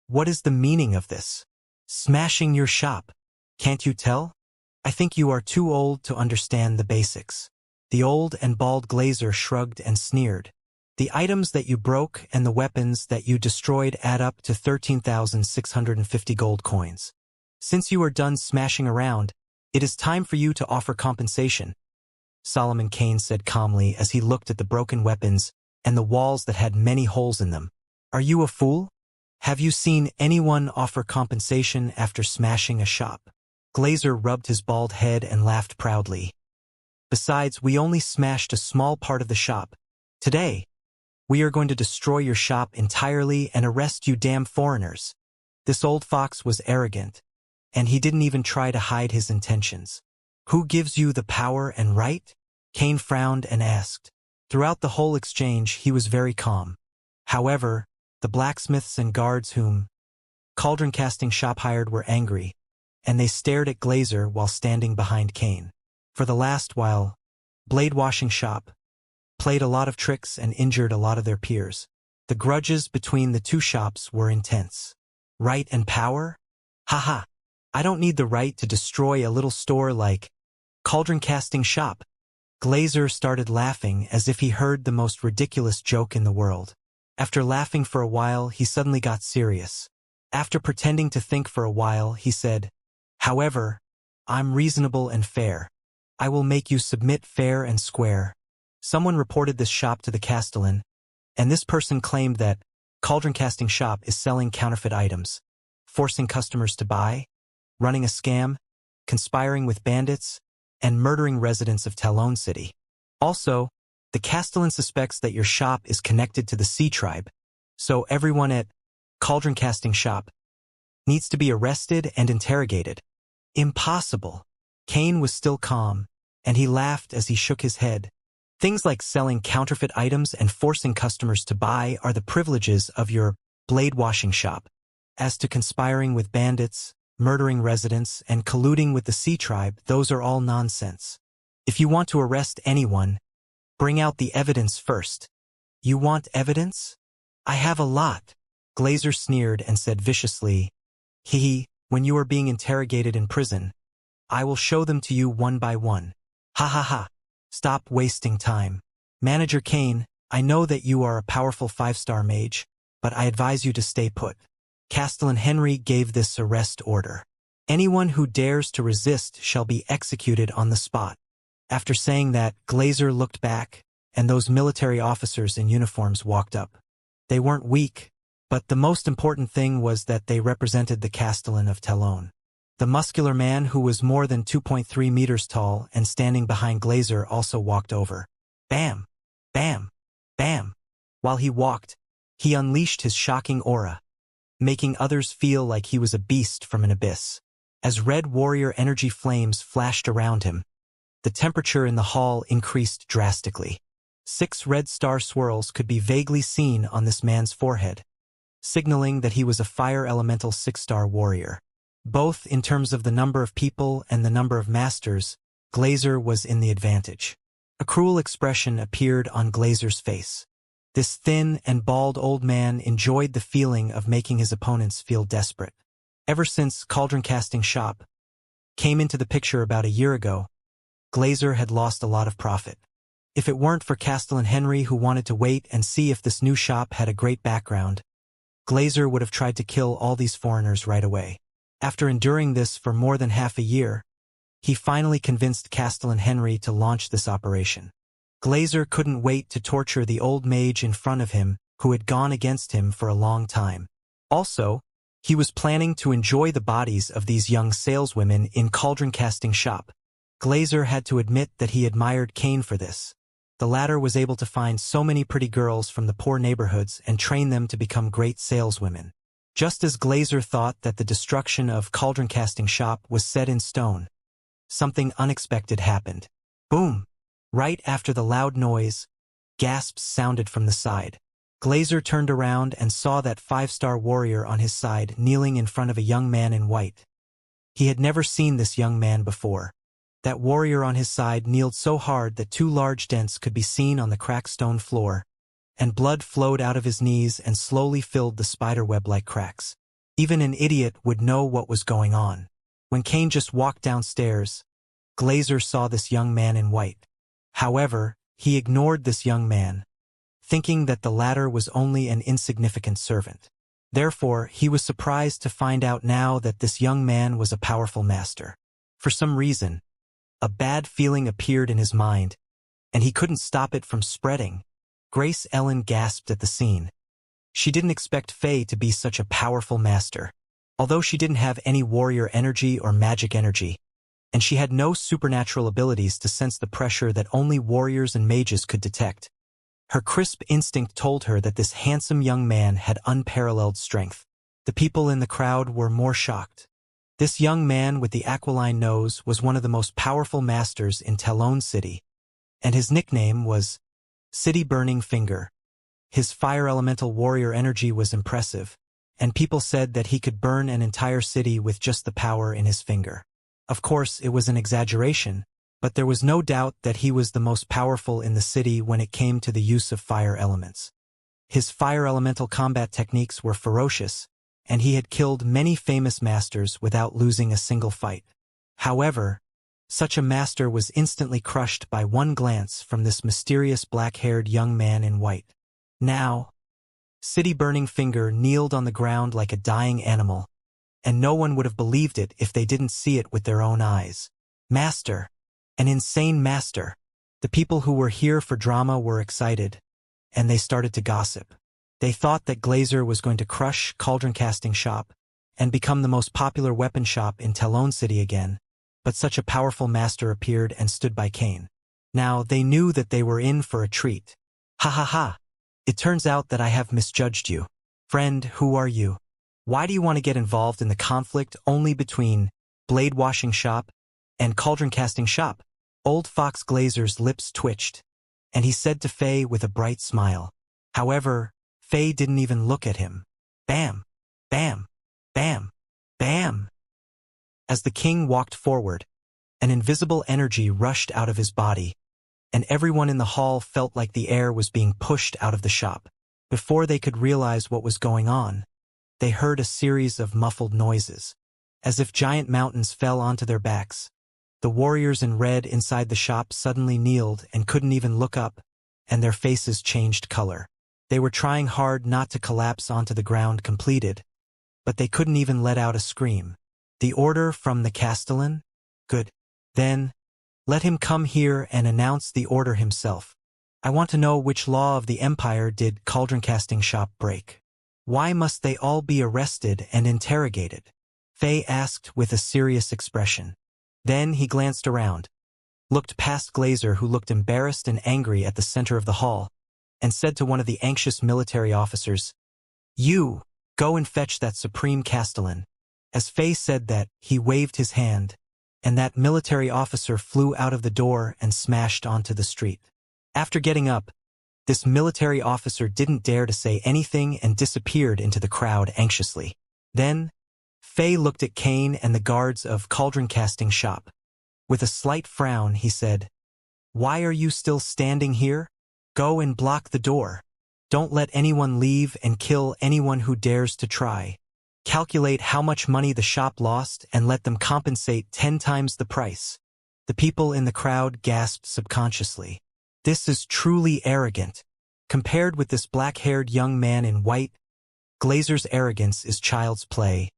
what is the meaning of this? Smashing your shop? Can't you tell? I think you are too old to understand the basics." The old and bald Glazer shrugged and sneered. "The items that you broke and the weapons that you destroyed add up to 13,650 gold coins. Since you are done smashing around, it is time for you to offer compensation," Solomon Kane said calmly as he looked at the broken weapons and the walls that had many holes in them. "Are you a fool? Have you seen anyone offer compensation after smashing a shop?" Glazer rubbed his bald head and laughed proudly. "Besides, we only smashed a small part of the shop. Today, We are going to destroy your shop entirely and arrest you damn foreigners." This old fox was arrogant, and he didn't even try to hide his intentions. "Who gives you the power and right?" Cain frowned and asked. Throughout the whole exchange, he was very calm. However, the blacksmiths and guards whom Cauldron Casting Shop hired were angry, and they stared at Glazer while standing behind Cain. For the last while, Blade Washing Shop played a lot of tricks and injured a lot of their peers. The grudges between the two shops were intense. Right and power? Haha. I don't need the right to destroy a little store like Cauldron Casting Shop. Glazer started laughing as if he heard the most ridiculous joke in the world. After laughing for a while, he suddenly got serious. After pretending to think for a while, he said, "However, I'm reasonable and fair. I will make you submit fair and square." Someone reported this shop to the Castellan, and this person claimed that Cauldron Casting Shop is selling counterfeit items, forcing customers to buy, running a scam, conspiring with bandits, and murdering residents of Talon City. Also, the Castellan suspects that your shop is connected to the Sea Tribe, so everyone at Cauldron Casting Shop needs to be arrested and interrogated. Impossible. Cain was still calm, and he laughed as he shook his head. Things like selling counterfeit items and forcing customers to buy are the privileges of your blade washing shop. As to conspiring with bandits, murdering residents, and colluding with the Sea Tribe, those are all nonsense. If you want to arrest anyone, bring out the evidence first. You want evidence? I have a lot. Glazer sneered and said viciously, "Hee, when you are being interrogated in prison, I will show them to you one by one. Ha ha ha. Stop wasting time. Manager Cain, I know that you are a powerful 5-star mage, but I advise you to stay put." Castellan Henry gave this arrest order. "Anyone who dares to resist shall be executed on the spot." After saying that, Glazer looked back, and those military officers in uniforms walked up. They weren't weak, but the most important thing was that they represented the Castellan of Talon. The muscular man who was more than 2.3 meters tall and standing behind Glazer also walked over. Bam! Bam! Bam! While he walked, he unleashed his shocking aura, making others feel like he was a beast from an abyss. As red warrior energy flames flashed around him, the temperature in the hall increased drastically. 6 red star swirls could be vaguely seen on this man's forehead, signaling that he was a fire elemental 6-star warrior. Both in terms of the number of people and the number of masters, Glazer was in the advantage. A cruel expression appeared on Glazer's face. This thin and bald old man enjoyed the feeling of making his opponents feel desperate. Ever since Cauldron Casting Shop came into the picture about a year ago, Glazer had lost a lot of profit. If it weren't for Castellan Henry, who wanted to wait and see if this new shop had a great background, Glazer would have tried to kill all these foreigners right away. After enduring this for more than half a year, he finally convinced Castellan Henry to launch this operation. Glazer couldn't wait to torture the old mage in front of him who had gone against him for a long time. Also, he was planning to enjoy the bodies of these young saleswomen in Cauldron Casting Shop. Glazer had to admit that he admired Cain for this. The latter was able to find so many pretty girls from the poor neighborhoods and train them to become great saleswomen. Just as Glazer thought that the destruction of Cauldron Casting Shop was set in stone, something unexpected happened. Boom! Right after the loud noise, gasps sounded from the side. Glazer turned around and saw that 5-star warrior on his side kneeling in front of a young man in white. He had never seen this young man before. That warrior on his side kneeled so hard that 2 large dents could be seen on the cracked stone floor, and blood flowed out of his knees and slowly filled the spiderweb-like cracks. Even an idiot would know what was going on. When Cain just walked downstairs, Glazer saw this young man in white. However, he ignored this young man, thinking that the latter was only an insignificant servant. Therefore, he was surprised to find out now that this young man was a powerful master. For some reason, a bad feeling appeared in his mind, and he couldn't stop it from spreading. Grace Ellen gasped at the scene. She didn't expect Faye to be such a powerful master. Although she didn't have any warrior energy or magic energy, and she had no supernatural abilities to sense the pressure that only warriors and mages could detect, Her crisp instinct told her that this handsome young man had unparalleled strength. The people in the crowd were more shocked. This young man with the aquiline nose was one of the most powerful masters in Talon City, and his nickname was City Burning Finger. His fire elemental warrior energy was impressive, and people said that he could burn an entire city with just the power in his finger. Of course, it was an exaggeration, but there was no doubt that he was the most powerful in the city when it came to the use of fire elements. His fire elemental combat techniques were ferocious, and he had killed many famous masters without losing a single fight. However, such a master was instantly crushed by one glance from this mysterious black-haired young man in white. Now, City Burning Finger kneeled on the ground like a dying animal, and no one would have believed it if they didn't see it with their own eyes. Master! An insane master! The people who were here for drama were excited, and they started to gossip. They thought that Glazer was going to crush Cauldron Casting Shop and become the most popular weapon shop in Talon City again, but such a powerful master appeared and stood by Kane. Now, they knew that they were in for a treat. Ha ha ha! It turns out that I have misjudged you. Friend, who are you? Why do you want to get involved in the conflict only between Blade Washing Shop and Cauldron Casting Shop? Old Fox Glazer's lips twitched, and he said to Faye with a bright smile. However, Faye didn't even look at him. Bam! Bam! Bam! Bam! As the king walked forward, an invisible energy rushed out of his body, and everyone in the hall felt like the air was being pushed out of the shop. Before they could realize what was going on, they heard a series of muffled noises, as if giant mountains fell onto their backs. The warriors in red inside the shop suddenly kneeled and couldn't even look up, and their faces changed color. They were trying hard not to collapse onto the ground completed, but they couldn't even let out a scream. The order from the Castellan? Good. Then, let him come here and announce the order himself. I want to know which law of the Empire did Cauldron Casting Shop break. Why must they all be arrested and interrogated? Faye asked with a serious expression. Then he glanced around, looked past Glazer, who looked embarrassed and angry at the center of the hall, and said to one of the anxious military officers, "You, go and fetch that Supreme Castellan." As Faye said that, he waved his hand, and that military officer flew out of the door and smashed onto the street. After getting up, this military officer didn't dare to say anything and disappeared into the crowd anxiously. Then, Faye looked at Kane and the guards of Cauldron Casting Shop. With a slight frown, he said, "Why are you still standing here? Go and block the door. Don't let anyone leave and kill anyone who dares to try. Calculate how much money the shop lost and let them compensate 10 times the price." The people in the crowd gasped subconsciously. This is truly arrogant. Compared with this black-haired young man in white, Glazer's arrogance is child's play.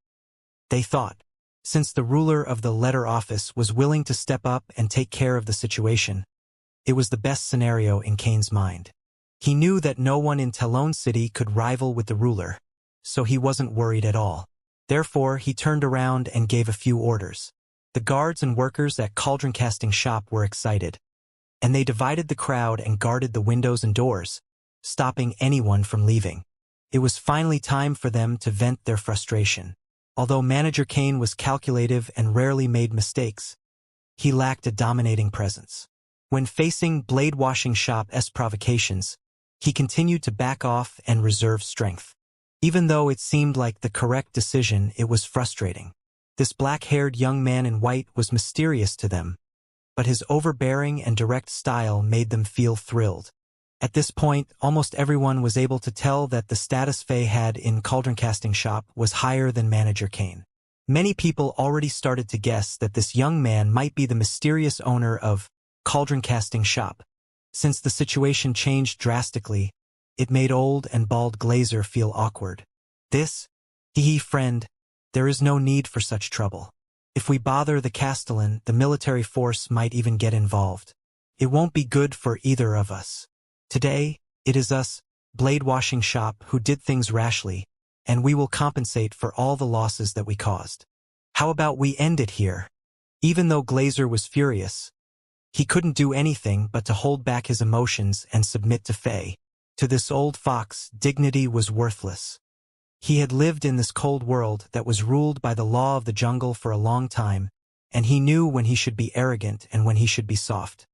They thought, since the ruler of the letter office was willing to step up and take care of the situation, it was the best scenario in Kane's mind. He knew that no one in Talon City could rival with the ruler, so he wasn't worried at all. Therefore, he turned around and gave a few orders. The guards and workers at Cauldron Casting Shop were excited, and they divided the crowd and guarded the windows and doors, stopping anyone from leaving. It was finally time for them to vent their frustration. Although Manager Kane was calculative and rarely made mistakes, he lacked a dominating presence. When facing Blade Washing Shop's provocations, he continued to back off and reserve strength. Even though it seemed like the correct decision, it was frustrating. This black-haired young man in white was mysterious to them, but his overbearing and direct style made them feel thrilled. At this point, almost everyone was able to tell that the status Faye had in Cauldron Casting Shop was higher than Manager Kane. Many people already started to guess that this young man might be the mysterious owner of Cauldron Casting Shop. Since the situation changed drastically, it made old and bald Glazer feel awkward. Friend, there is no need for such trouble. If we bother the Castellan, the military force might even get involved. It won't be good for either of us. Today, it is us, Blade Washing Shop, who did things rashly, and we will compensate for all the losses that we caused. How about we end it here? Even though Glazer was furious, He couldn't do anything but to hold back his emotions and submit to Faye. To this old fox, dignity was worthless. He had lived in this cold world that was ruled by the law of the jungle for a long time, and he knew when he should be arrogant and when he should be soft.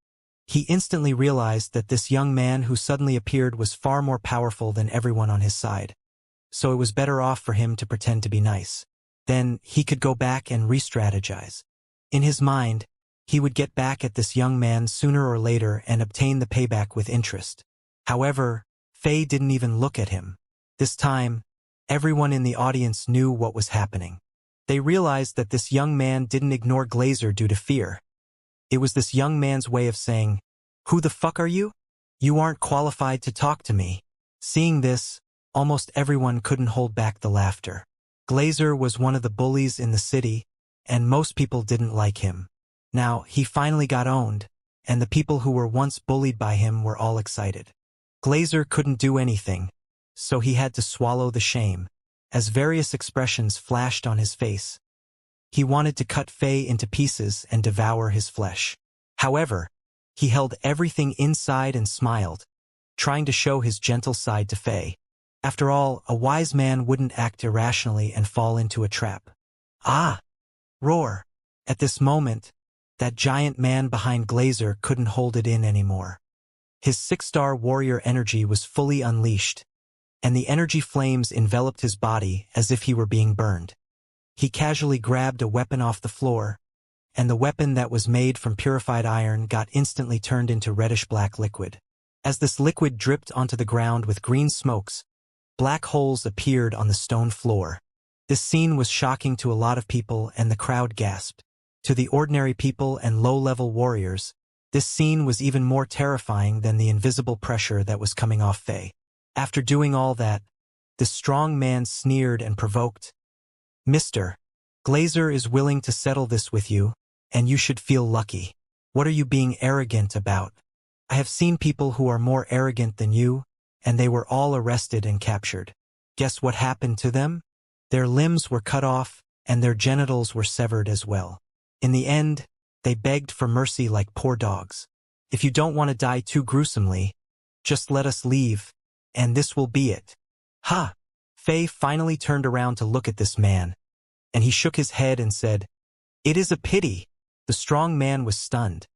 He instantly realized that this young man who suddenly appeared was far more powerful than everyone on his side. So it was better off for him to pretend to be nice. Then he could go back and re-strategize. In his mind, he would get back at this young man sooner or later and obtain the payback with interest. However, Faye didn't even look at him. This time, everyone in the audience knew what was happening. They realized that this young man didn't ignore Glazer due to fear. It was this young man's way of saying, "Who the fuck are you? You aren't qualified to talk to me." Seeing this, almost everyone couldn't hold back the laughter. Glazer was one of the bullies in the city, and most people didn't like him. Now, he finally got owned, and the people who were once bullied by him were all excited. Glazer couldn't do anything, so he had to swallow the shame, as various expressions flashed on his face. He wanted to cut Faye into pieces and devour his flesh. However, he held everything inside and smiled, trying to show his gentle side to Faye. After all, a wise man wouldn't act irrationally and fall into a trap. Ah! Roar! At this moment, that giant man behind Glazer couldn't hold it in anymore. His 6-star warrior energy was fully unleashed, and the energy flames enveloped his body as if he were being burned. He casually grabbed a weapon off the floor, and the weapon that was made from purified iron got instantly turned into reddish-black liquid. As this liquid dripped onto the ground with green smokes, black holes appeared on the stone floor. This scene was shocking to a lot of people, and the crowd gasped. To the ordinary people and low-level warriors, this scene was even more terrifying than the invisible pressure that was coming off Faye. After doing all that, this strong man sneered and provoked, "Mr. Glazer is willing to settle this with you, and you should feel lucky. What are you being arrogant about? I have seen people who are more arrogant than you, and they were all arrested and captured. Guess what happened to them? Their limbs were cut off, and their genitals were severed as well. In the end, they begged for mercy like poor dogs. If you don't want to die too gruesomely, just let us leave, and this will be it." Ha! Faye finally turned around to look at this man, and he shook his head and said, "It is a pity." The strong man was stunned,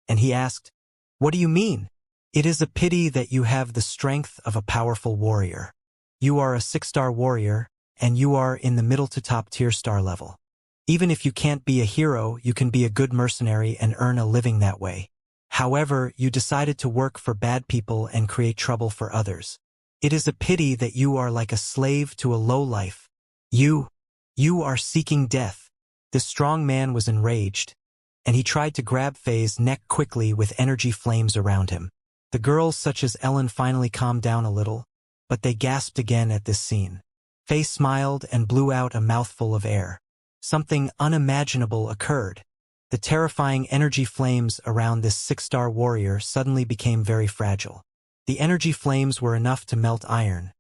and he asked, "What do you mean?" "It is a pity that you have the strength of a powerful warrior. You are a 6-star warrior, and you are in the middle to top tier star level. Even if you can't be a hero, you can be a good mercenary and earn a living that way. However, you decided to work for bad people and create trouble for others. It is a pity that you are like a slave to a lowlife. You are seeking death." This strong man was enraged, and he tried to grab Faye's neck quickly with energy flames around him. The girls such as Ellen finally calmed down a little, but they gasped again at this scene. Faye smiled and blew out a mouthful of air. Something unimaginable occurred. The terrifying energy flames around this 6-star warrior suddenly became very fragile. The energy flames were enough to melt iron,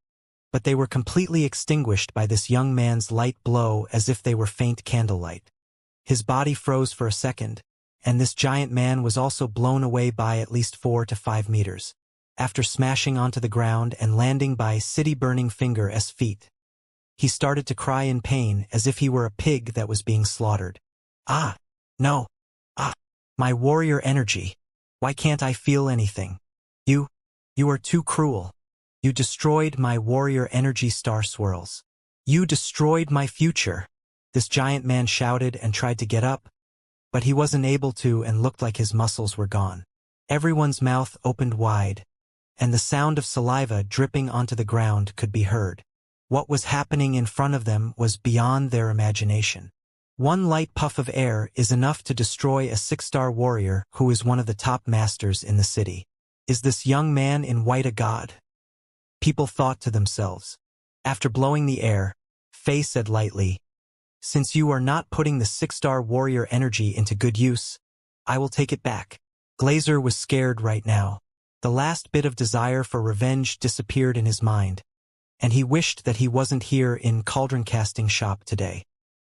but they were completely extinguished by this young man's light blow as if they were faint candlelight. His body froze for a second, and this giant man was also blown away by at least 4 to 5 meters, after smashing onto the ground and landing by city-burning finger's feet. He started to cry in pain as if he were a pig that was being slaughtered. "Ah, no. Ah, my warrior energy. Why can't I feel anything? You are too cruel. You destroyed my warrior energy star swirls. You destroyed my future." This giant man shouted and tried to get up, but he wasn't able to and looked like his muscles were gone. Everyone's mouth opened wide, and the sound of saliva dripping onto the ground could be heard. What was happening in front of them was beyond their imagination. One light puff of air is enough to destroy a 6-star warrior who is one of the top masters in the city. Is this young man in white a god? People thought to themselves. After blowing the air, Faye said lightly, "Since you are not putting the 6-star warrior energy into good use, I will take it back." Glazer was scared right now. The last bit of desire for revenge disappeared in his mind, and he wished that he wasn't here in Cauldron Casting Shop today.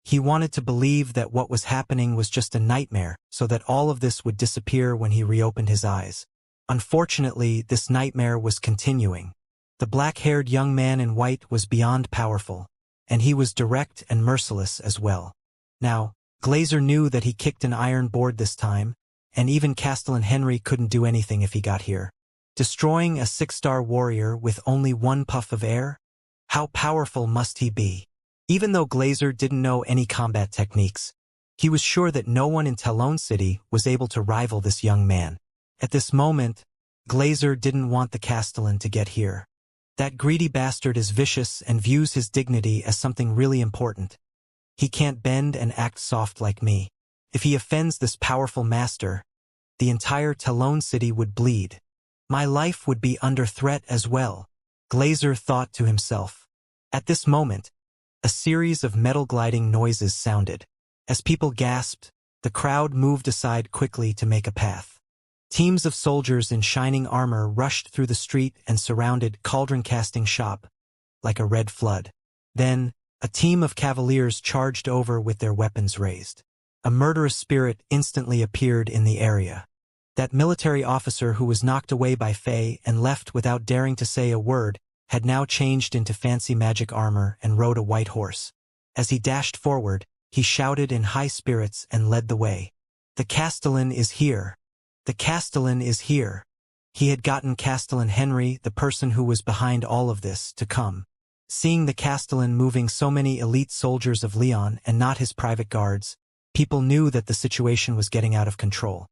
He wanted to believe that what was happening was just a nightmare, so that all of this would disappear when he reopened his eyes. Unfortunately, this nightmare was continuing. The black-haired young man in white was beyond powerful, and he was direct and merciless as well. Now, Glazer knew that he kicked an iron board this time, and even Castellan Henry couldn't do anything if he got here. Destroying a 6-star warrior with only one puff of air? How powerful must he be? Even though Glazer didn't know any combat techniques, he was sure that no one in Talon City was able to rival this young man. At this moment, Glazer didn't want the Castellan to get here. That greedy bastard is vicious and views his dignity as something really important. He can't bend and act soft like me. If he offends this powerful master, the entire Talon City would bleed. My life would be under threat as well, Glazer thought to himself. At this moment, a series of metal gliding noises sounded. As people gasped, the crowd moved aside quickly to make a path. Teams of soldiers in shining armor rushed through the street and surrounded Cauldron Casting Shop like a red flood. Then, a team of cavaliers charged over with their weapons raised. A murderous spirit instantly appeared in the area. That military officer who was knocked away by Faye and left without daring to say a word had now changed into fancy magic armor and rode a white horse. As he dashed forward, he shouted in high spirits and led the way. "The Castellan is here! The Castellan is here!" He had gotten Castellan Henry, the person who was behind all of this, to come. Seeing the Castellan moving so many elite soldiers of Leon and not his private guards, people knew that the situation was getting out of control.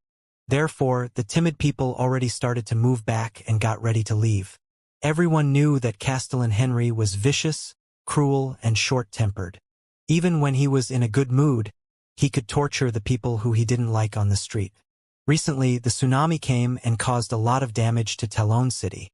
Therefore, the timid people already started to move back and got ready to leave. Everyone knew that Castellan Henry was vicious, cruel, and short-tempered. Even when he was in a good mood, he could torture the people who he didn't like on the street. Recently, the tsunami came and caused a lot of damage to Talon City.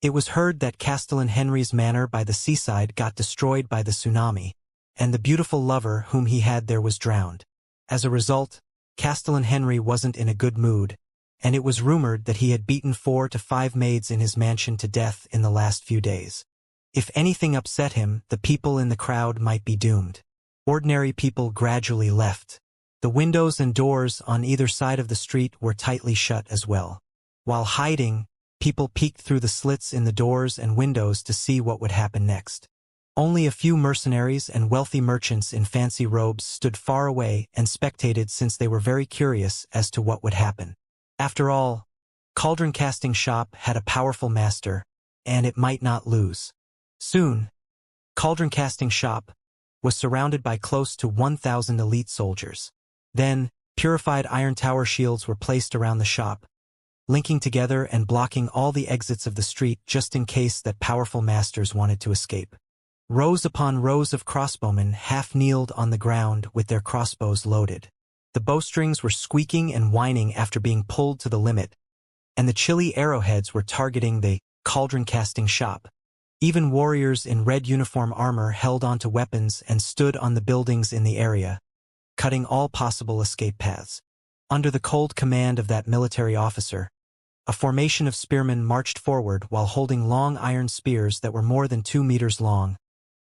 It was heard that Castellan Henry's manor by the seaside got destroyed by the tsunami, and the beautiful lover whom he had there was drowned. As a result, Castellan Henry wasn't in a good mood, and it was rumored that he had beaten 4 to 5 maids in his mansion to death in the last few days. If anything upset him, the people in the crowd might be doomed. Ordinary people gradually left. The windows and doors on either side of the street were tightly shut as well. While hiding, people peeked through the slits in the doors and windows to see what would happen next. Only a few mercenaries and wealthy merchants in fancy robes stood far away and spectated since they were very curious as to what would happen. After all, Cauldron Casting Shop had a powerful master, and it might not lose. Soon, Cauldron Casting Shop was surrounded by close to 1,000 elite soldiers. Then, purified iron tower shields were placed around the shop, linking together and blocking all the exits of the street just in case that powerful masters wanted to escape. Rows upon rows of crossbowmen half-kneeled on the ground with their crossbows loaded. The bowstrings were squeaking and whining after being pulled to the limit, and the chilly arrowheads were targeting the Cauldron Casting Shop. Even warriors in red uniform armor held onto weapons and stood on the buildings in the area, cutting all possible escape paths. Under the cold command of that military officer, a formation of spearmen marched forward while holding long iron spears that were more than 2 meters long,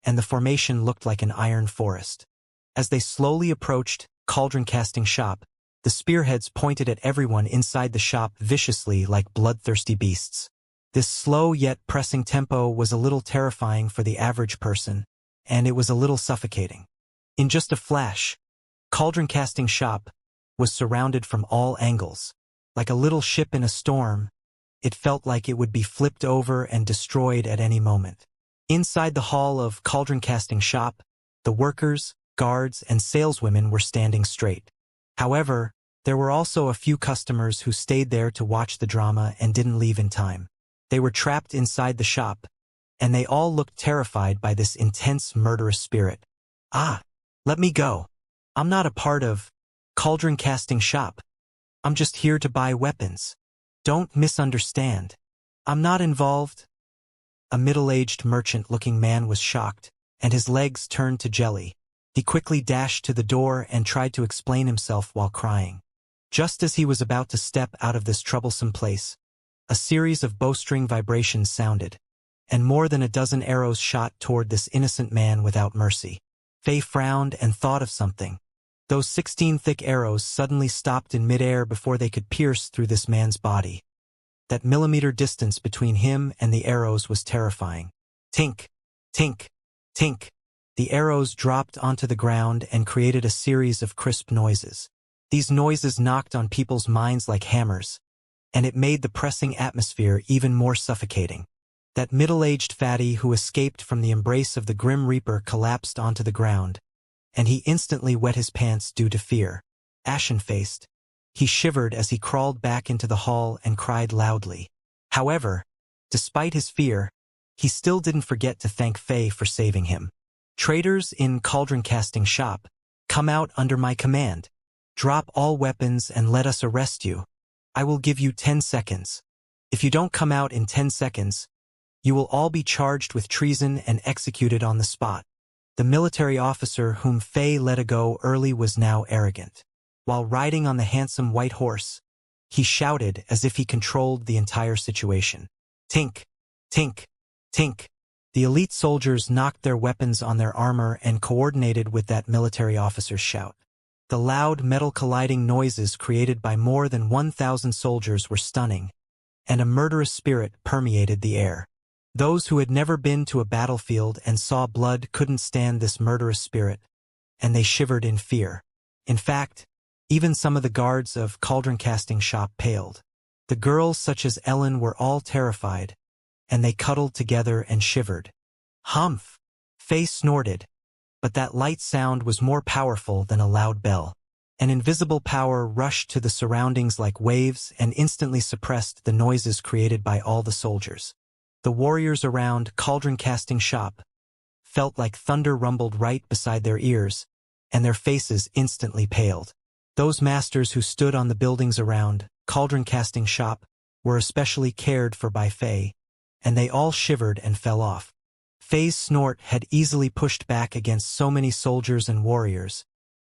and the formation looked like an iron forest. As they slowly approached Cauldron Casting Shop, the spearheads pointed at everyone inside the shop viciously like bloodthirsty beasts. This slow yet pressing tempo was a little terrifying for the average person, and it was a little suffocating. In just a flash, Cauldron Casting Shop was surrounded from all angles. Like a little ship in a storm, it felt like it would be flipped over and destroyed at any moment. Inside the hall of Cauldron Casting Shop, the workers, guards, and saleswomen were standing straight. However, there were also a few customers who stayed there to watch the drama and didn't leave in time. They were trapped inside the shop, and they all looked terrified by this intense murderous spirit. "Ah, let me go. I'm not a part of Cauldron Casting Shop. I'm just here to buy weapons. Don't misunderstand. I'm not involved." A middle-aged merchant-looking man was shocked, and his legs turned to jelly. He quickly dashed to the door and tried to explain himself while crying. Just as he was about to step out of this troublesome place, a series of bowstring vibrations sounded, and more than a dozen arrows shot toward this innocent man without mercy. Fei frowned and thought of something. Those 16 thick arrows suddenly stopped in midair before they could pierce through this man's body. That millimeter distance between him and the arrows was terrifying. Tink, tink, tink. The arrows dropped onto the ground and created a series of crisp noises. These noises knocked on people's minds like hammers, and it made the pressing atmosphere even more suffocating. That middle-aged fatty who escaped from the embrace of the Grim Reaper collapsed onto the ground, and he instantly wet his pants due to fear. Ashen-faced, he shivered as he crawled back into the hall and cried loudly. However, despite his fear, he still didn't forget to thank Fei for saving him. Traders in cauldron casting shop, come out under my command. Drop all weapons and let us arrest you. I will give you 10 seconds. If you don't come out in 10 seconds, you will all be charged with treason and executed on the spot. The military officer whom Fei let go early was now arrogant. While riding on the handsome white horse, he shouted as if he controlled the entire situation. Tink, tink, tink. The elite soldiers knocked their weapons on their armor and coordinated with that military officer's shout. The loud metal colliding noises created by more than 1,000 soldiers were stunning, and a murderous spirit permeated the air. Those who had never been to a battlefield and saw blood couldn't stand this murderous spirit, and they shivered in fear. In fact, even some of the guards of cauldron casting shop paled. The girls such as Ellen were all terrified, and they cuddled together and shivered. Humph! Fei snorted, but that light sound was more powerful than a loud bell. An invisible power rushed to the surroundings like waves and instantly suppressed the noises created by all the soldiers. The warriors around cauldron casting shop felt like thunder rumbled right beside their ears, and their faces instantly paled. Those masters who stood on the buildings around cauldron casting shop were especially cared for by Fei, and they all shivered and fell off. Fei's snort had easily pushed back against so many soldiers and warriors,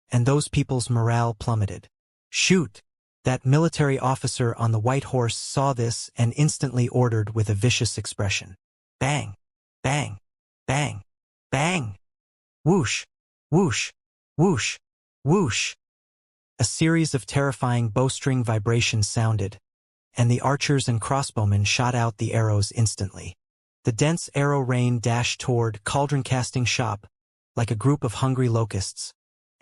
and those people's morale plummeted. Shoot! That military officer on the white horse saw this and instantly ordered with a vicious expression. Bang! Bang! Bang! Bang! Whoosh! Whoosh! Whoosh! Whoosh! A series of terrifying bowstring vibrations sounded, and the archers and crossbowmen shot out the arrows instantly. The dense arrow rain dashed toward cauldron casting shop like a group of hungry locusts,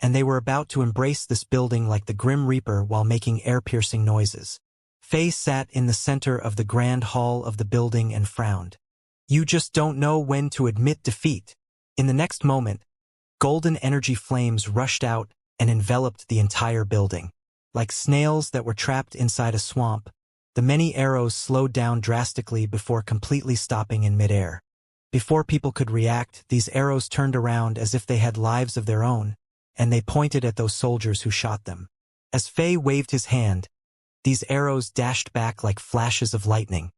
and they were about to embrace this building like the Grim Reaper while making ear-piercing noises. Fei sat in the center of the grand hall of the building and frowned. You just don't know when to admit defeat. In the next moment, golden energy flames rushed out and enveloped the entire building. Like snails that were trapped inside a swamp, the many arrows slowed down drastically before completely stopping in midair. Before people could react, these arrows turned around as if they had lives of their own, and they pointed at those soldiers who shot them. As Fei waved his hand, these arrows dashed back like flashes of lightning.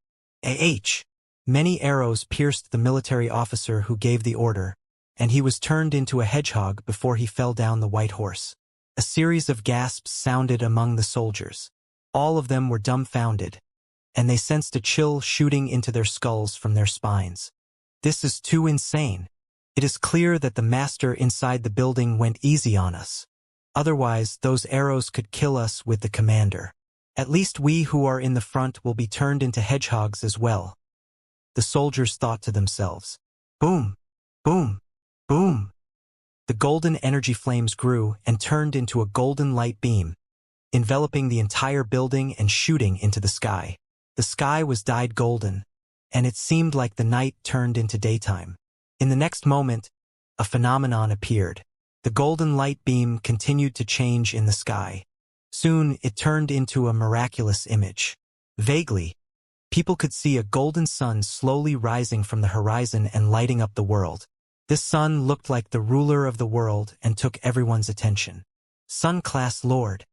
Many arrows pierced the military officer who gave the order, and he was turned into a hedgehog before he fell down the white horse. A series of gasps sounded among the soldiers. All of them were dumbfounded, and they sensed a chill shooting into their skulls from their spines. This is too insane. It is clear that the master inside the building went easy on us. Otherwise, those arrows could kill us with the commander. At least we who are in the front will be turned into hedgehogs as well. The soldiers thought to themselves. Boom! Boom! Boom! The golden energy flames grew and turned into a golden light beam, enveloping the entire building and shooting into the sky. The sky was dyed golden, and it seemed like the night turned into daytime. In the next moment, a phenomenon appeared. The golden light beam continued to change in the sky. Soon, it turned into a miraculous image. Vaguely, people could see a golden sun slowly rising from the horizon and lighting up the world. This sun looked like the ruler of the world and took everyone's attention. Sun-class lord.